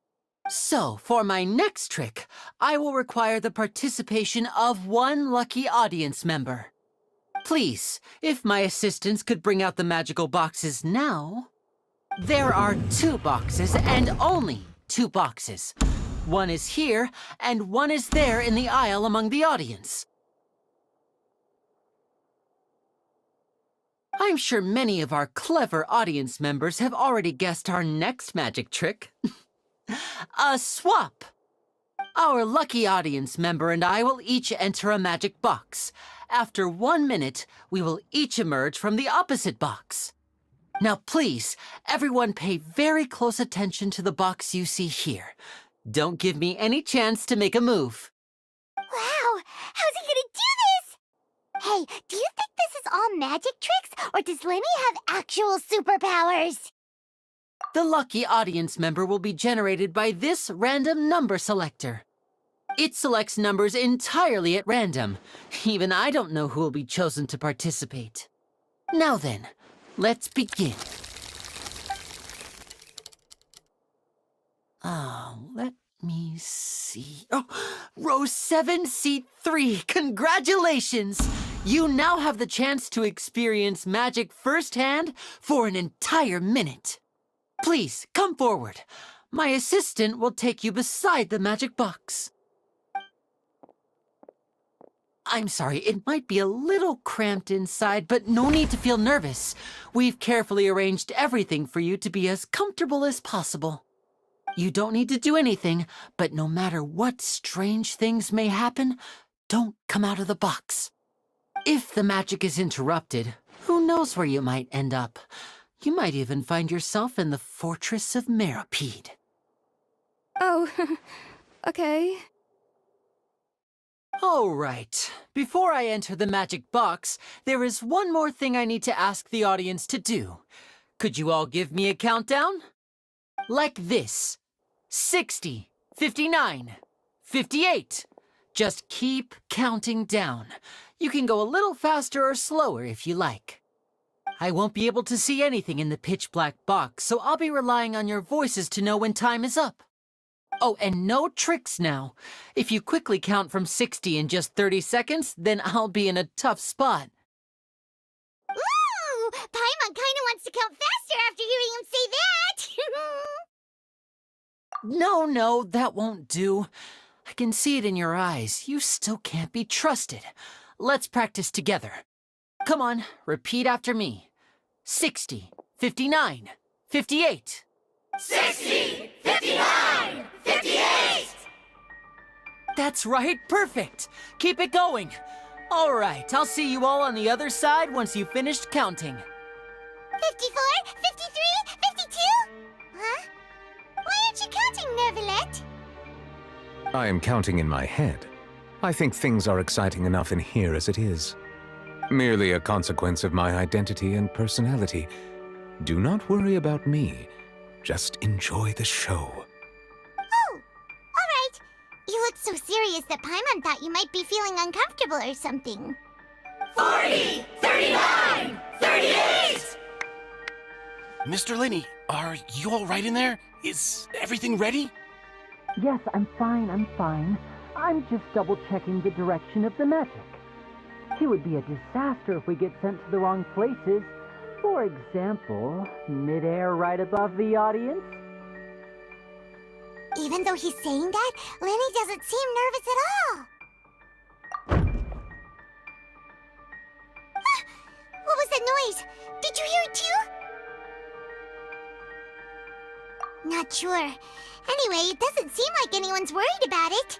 So, for my next trick, I will require the participation of one lucky audience member. Please, if my assistants could bring out the magical boxes now. There are 2 boxes and only 2 boxes. One is here and one is there in the aisle among the audience. I'm sure many of our clever audience members have already guessed our next magic trick. A swap! Our lucky audience member and I will each enter a magic box. After 1 minute, we will each emerge from the opposite box. Now please, everyone pay very close attention to the box you see here. Don't give me any chance to make a move. Wow! How's he gonna do this? Hey, do you think this is all magic tricks, or does Lenny have actual superpowers? The lucky audience member will be generated by this random number selector. It selects numbers entirely at random. Even I don't know who will be chosen to participate. Now then, let's begin. Let me see. Oh, row 7, seat 3. Congratulations! You now have the chance to experience magic firsthand for an entire minute. Please, come forward. My assistant will take you beside the magic box. I'm sorry, it might be a little cramped inside, but no need to feel nervous. We've carefully arranged everything for you to be as comfortable as possible. You don't need to do anything, but no matter what strange things may happen, don't come out of the box. If the magic is interrupted, who knows where you might end up? You might even find yourself in the Fortress of Meripede. Oh, okay. All right. Before I enter the magic box, there is one more thing I need to ask the audience to do. Could you all give me a countdown? Like this. 60, 59, 58. Just keep counting down. You can go a little faster or slower if you like. I won't be able to see anything in the pitch-black box, so I'll be relying on your voices to know when time is up. Oh, and no tricks now. If you quickly count from 60 in just 30 seconds, then I'll be in a tough spot. Ooh! Paimon kinda wants to count faster after hearing him say that! No, that won't do. I can see it in your eyes. You still can't be trusted. Let's practice together. Come on, repeat after me. 60, 59, 58. 60, 59, 58! That's right, perfect. Keep it going. All right, I'll see you all on the other side once you've finished counting. 54, 53, 52? Huh? Why aren't you counting, Nervalet? I am counting in my head. I think things are exciting enough in here as it is. Merely a consequence of my identity and personality. Do not worry about me. Just enjoy the show. Oh, all right. You look so serious that Paimon thought you might be feeling uncomfortable or something. 40, 39, 38! Mr. Linney, are you all right in there? Is everything ready? Yes, I'm fine. I'm just double-checking the direction of the magic. It would be a disaster if we get sent to the wrong places. For example, mid-air right above the audience. Even though he's saying that, Lenny doesn't seem nervous at all. Ah, what was that noise? Did you hear it too? Not sure. Anyway, it doesn't seem like anyone's worried about it.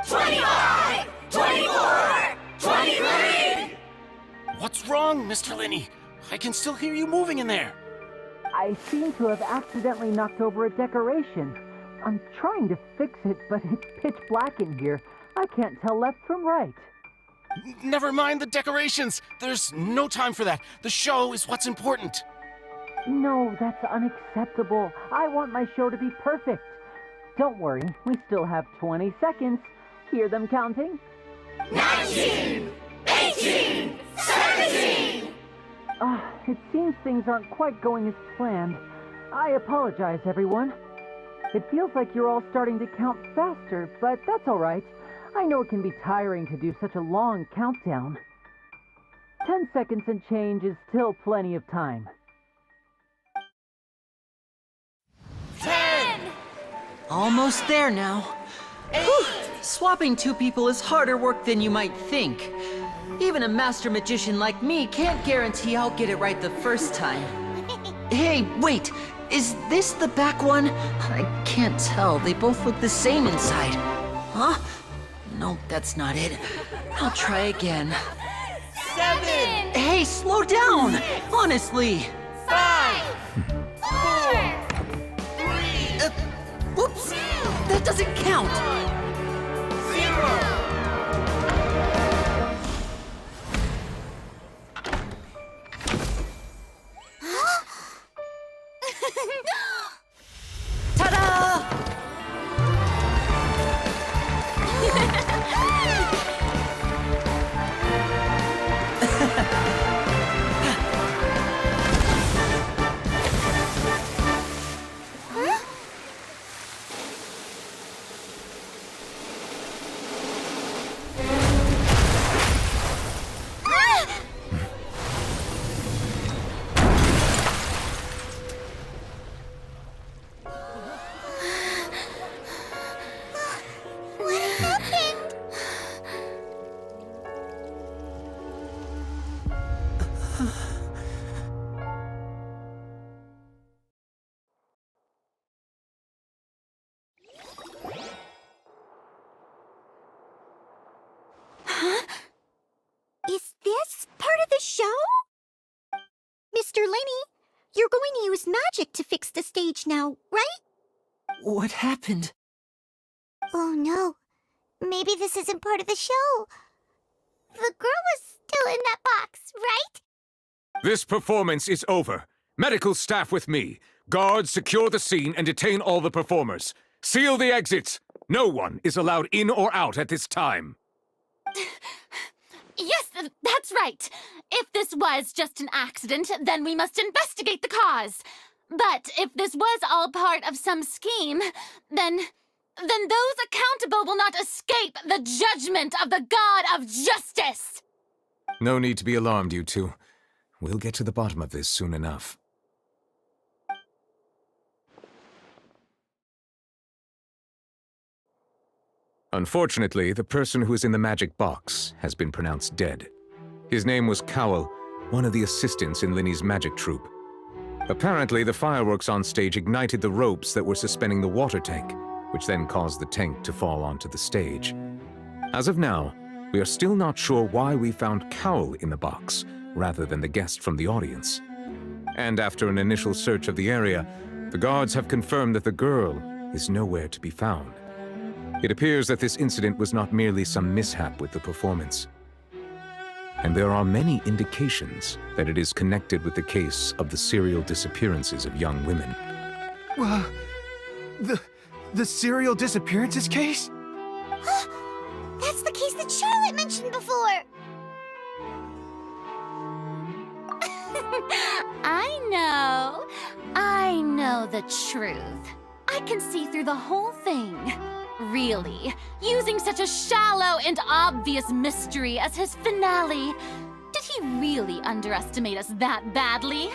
25, 24, 23! What's wrong, Mr. Linney? I can still hear you moving in there. I seem to have accidentally knocked over a decoration. I'm trying to fix it, but it's pitch black in here. I can't tell left from right. Never mind the decorations. There's no time for that. The show is what's important. No, that's unacceptable. I want my show to be perfect. Don't worry, we still have 20 seconds. Hear them counting? 19, 18, 17! It seems things aren't quite going as planned. I apologize, everyone. It feels like you're all starting to count faster, but that's all right. I know it can be tiring to do such a long countdown. 10 seconds and change is still plenty of time. 10! Almost there now. Whew. Swapping two people is harder work than you might think. Even a master magician like me can't guarantee I'll get it right the first time. Hey, wait! Is this the back one? I can't tell. They both look the same inside. Huh? No, that's not it. I'll try again. 7! Hey, slow down! Honestly! 5! 4! 3! Whoops! That doesn't count! 0! Ta-da! Is this part of the show? Mr. Lenny, you're going to use magic to fix the stage now, right? What happened? Oh no. Maybe this isn't part of the show. The girl was still in that box, right? This performance is over. Medical staff with me. Guards, secure the scene and detain all the performers. Seal the exits. No one is allowed in or out at this time. Yes, that's right. If this was just an accident, then we must investigate the cause. But if this was all part of some scheme, then those accountable will not escape the judgment of the God of Justice. No need to be alarmed, you two. We'll get to the bottom of this soon enough. Unfortunately, the person who is in the magic box has been pronounced dead. His name was Cowell, one of the assistants in Linny's magic troupe. Apparently, the fireworks on stage ignited the ropes that were suspending the water tank, which then caused the tank to fall onto the stage. As of now, we are still not sure why we found Cowell in the box, rather than the guest from the audience. And after an initial search of the area, the guards have confirmed that the girl is nowhere to be found. It appears that this incident was not merely some mishap with the performance. And there are many indications that it is connected with the case of the serial disappearances of young women. The serial disappearances case? That's the case that Charlotte mentioned before! I know the truth. I can see through the whole thing. Really, using such a shallow and obvious mystery as his finale, did he really underestimate us that badly?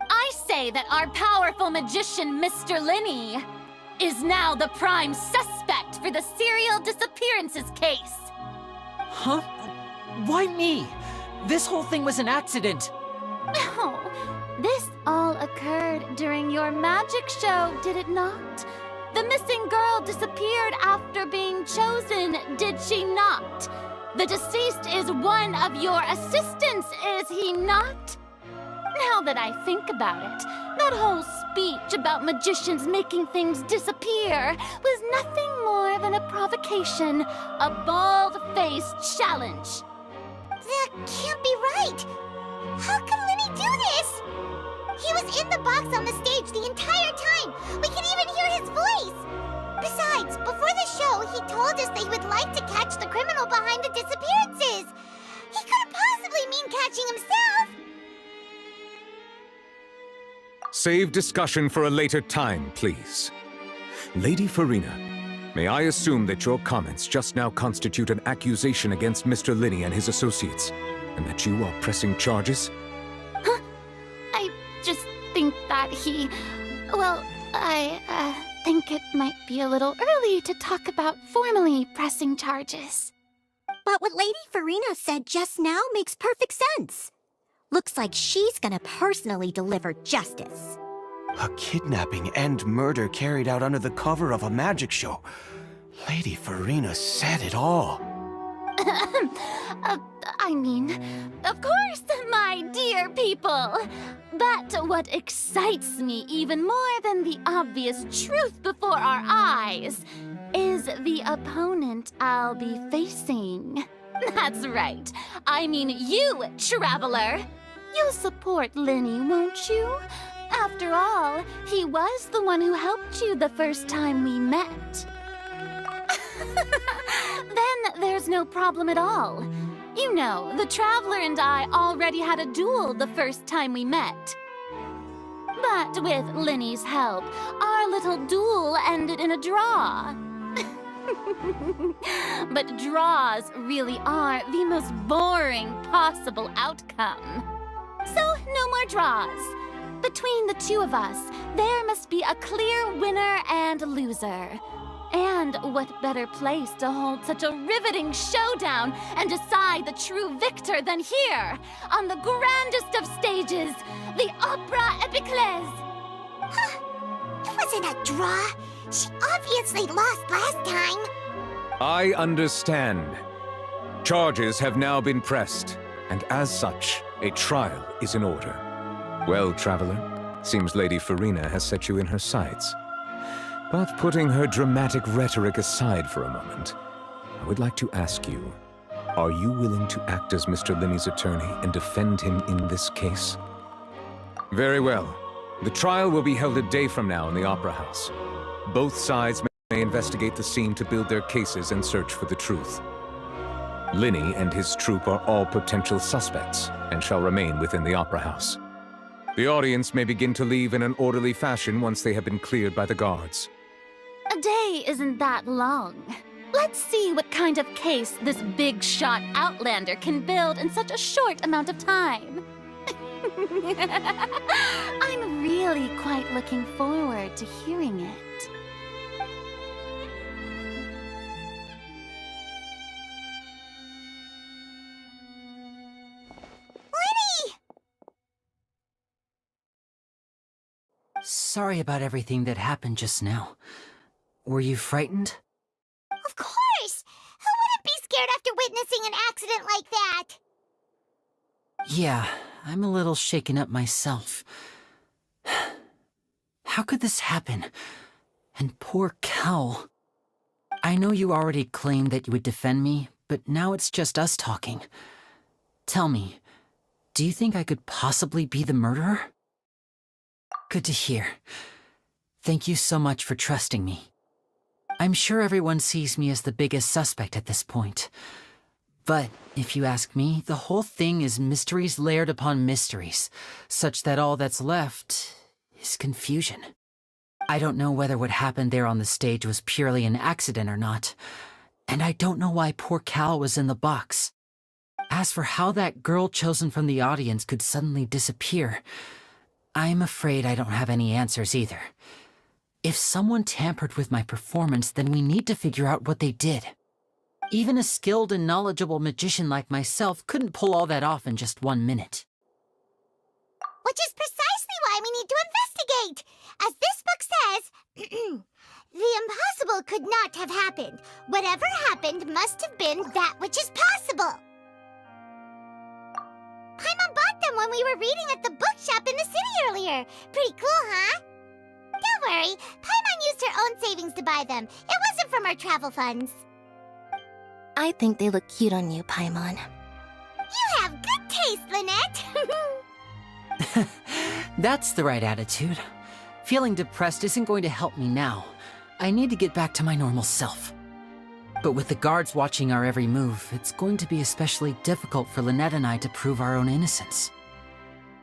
I say that our powerful magician, Mr. Lenny, is now the prime suspect for the serial disappearances case. Huh? Why me? This whole thing was an accident. No, this all occurred during your magic show, did it not? The missing girl disappeared after being chosen, did she not? The deceased is one of your assistants, is he not? Now that I think about it, that whole speech about magicians making things disappear was nothing more than a provocation, a bald-faced challenge. That can't be right! How could Lenny do this? He was in the box on the stage the entire time! We can even hear his voice! Besides, before the show, he told us that he would like to catch the criminal behind the disappearances! He couldn't possibly mean catching himself! Save discussion for a later time, please. Lady Farina, may I assume that your comments just now constitute an accusation against Mr. Linney and his associates, and that you are pressing charges? Huh? I just think that he... Well, I think it might be a little early to talk about formally pressing charges. But what Lady Farina said just now makes perfect sense. Looks like she's gonna personally deliver justice. A kidnapping and murder carried out under the cover of a magic show. Lady Farina said it all. I mean, of course, my dear people. But what excites me even more than the obvious truth before our eyes is the opponent I'll be facing. That's right. I mean you, Traveler. You'll support Linney, won't you? After all, he was the one who helped you the first time we met. Then there's no problem at all. You know, the Traveler and I already had a duel the first time we met. But with Linney's help, our little duel ended in a draw. But draws really are the most boring possible outcome. So, no more draws. Between the two of us, there must be a clear winner and loser. And what better place to hold such a riveting showdown and decide the true victor than here, on the grandest of stages, the Opera Epiclese. Huh? It wasn't a draw. She obviously lost last time. I understand. Charges have now been pressed, and as such, a trial is in order. Well, Traveler, seems Lady Farina has set you in her sights. But putting her dramatic rhetoric aside for a moment, I would like to ask you, are you willing to act as Mr. Linney's attorney and defend him in this case? Very well. The trial will be held a day from now in the Opera House. Both sides may investigate the scene to build their cases and search for the truth. Linney and his troupe are all potential suspects and shall remain within the Opera House. The audience may begin to leave in an orderly fashion once they have been cleared by the guards. A day isn't that long. Let's see what kind of case this big-shot Outlander can build in such a short amount of time. I'm really quite looking forward to hearing it. Sorry about everything that happened just now. Were you frightened? Of course! Who wouldn't be scared after witnessing an accident like that? Yeah, I'm a little shaken up myself. How could this happen? And poor Cal. I know you already claimed that you would defend me, but now it's just us talking. Tell me, do you think I could possibly be the murderer? Good to hear. Thank you so much for trusting me. I'm sure everyone sees me as the biggest suspect at this point. But if you ask me, the whole thing is mysteries layered upon mysteries, such that all that's left is confusion. I don't know whether what happened there on the stage was purely an accident or not, and I don't know why poor Cal was in the box. As for how that girl chosen from the audience could suddenly disappear, I'm afraid I don't have any answers either. If someone tampered with my performance, then we need to figure out what they did. Even a skilled and knowledgeable magician like myself couldn't pull all that off in just 1 minute. Which is precisely why we need to investigate! As this book says, the impossible could not have happened. Whatever happened must have been that which is possible. Paimon bought them when we were reading at the bookshop in the city earlier. Pretty cool, huh? Don't worry, Paimon used her own savings to buy them. It wasn't from our travel funds. I think they look cute on you, Paimon. You have good taste, Lynette! That's the right attitude. Feeling depressed isn't going to help me now. I need to get back to my normal self. But with the guards watching our every move, it's going to be especially difficult for Lynette and I to prove our own innocence.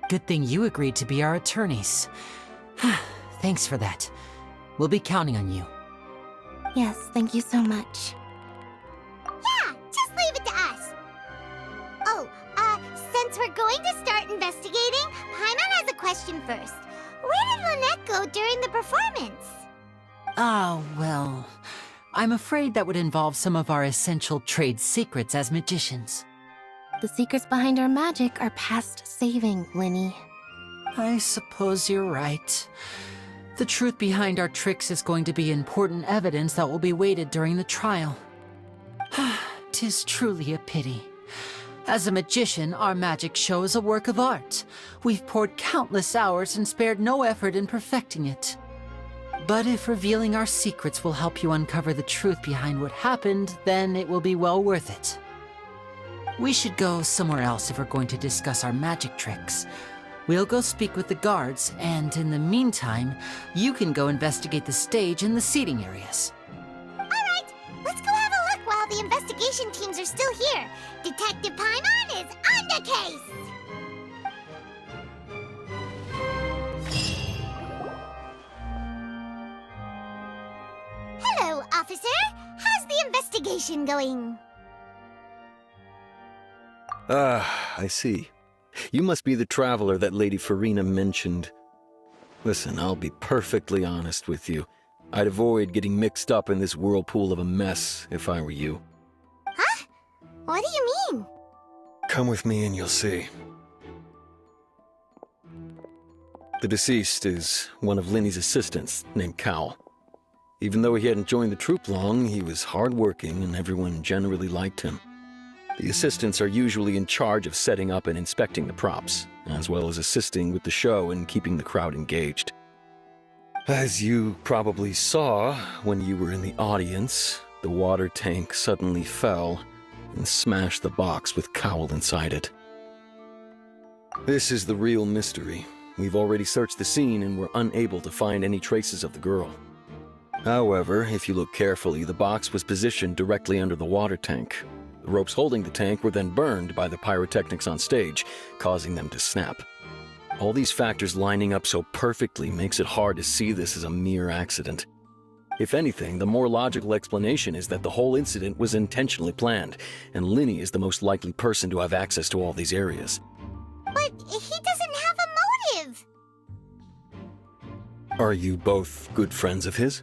Good thing you agreed to be our attorneys. Thanks for that. We'll be counting on you. Yes, thank you so much. Yeah, just leave it to us. Oh, since we're going to start investigating, Paimon has a question first. Where did Lynette go during the performance? Well, I'm afraid that would involve some of our essential trade secrets as magicians. The secrets behind our magic are past saving, Linny. I suppose you're right. The truth behind our tricks is going to be important evidence that will be weighted during the trial. 'Tis truly a pity. As a magician, our magic show is a work of art. We've poured countless hours and spared no effort in perfecting it. But if revealing our secrets will help you uncover the truth behind what happened, then it will be well worth it. We should go somewhere else if we're going to discuss our magic tricks. We'll go speak with the guards, and in the meantime, you can go investigate the stage and the seating areas. Alright, let's go have a look while the investigation teams are still here. Detective Paimon is on the case! Hello, officer. How's the investigation going? I see. You must be the traveler that Lady Farina mentioned. Listen, I'll be perfectly honest with you. I'd avoid getting mixed up in this whirlpool of a mess if I were you. Huh? What do you mean? Come with me and you'll see. The deceased is one of Linny's assistants named Cal. Even though he hadn't joined the troupe long, he was hardworking and everyone generally liked him. The assistants are usually in charge of setting up and inspecting the props, as well as assisting with the show and keeping the crowd engaged. As you probably saw when you were in the audience, the water tank suddenly fell and smashed the box with Cowl inside it. This is the real mystery. We've already searched the scene and were unable to find any traces of the girl. However, if you look carefully, the box was positioned directly under the water tank. The ropes holding the tank were then burned by the pyrotechnics on stage, causing them to snap. All these factors lining up so perfectly makes it hard to see this as a mere accident. If anything, the more logical explanation is that the whole incident was intentionally planned, and Linny is the most likely person to have access to all these areas. But he doesn't have a motive! Are you both good friends of his?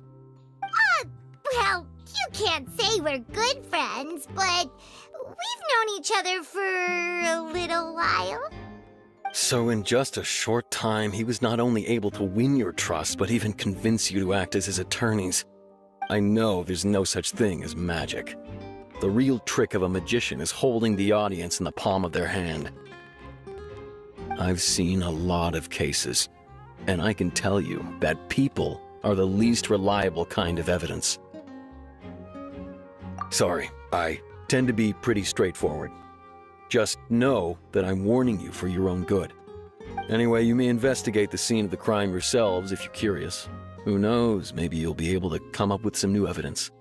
Well, you can't say we're good friends, but we've known each other for a little while. So in just a short time, he was not only able to win your trust, but even convince you to act as his attorneys. I know there's no such thing as magic. The real trick of a magician is holding the audience in the palm of their hand. I've seen a lot of cases, and I can tell you that people are the least reliable kind of evidence. Sorry, I tend to be pretty straightforward. Just know that I'm warning you for your own good. Anyway, you may investigate the scene of the crime yourselves if you're curious. Who knows, maybe you'll be able to come up with some new evidence.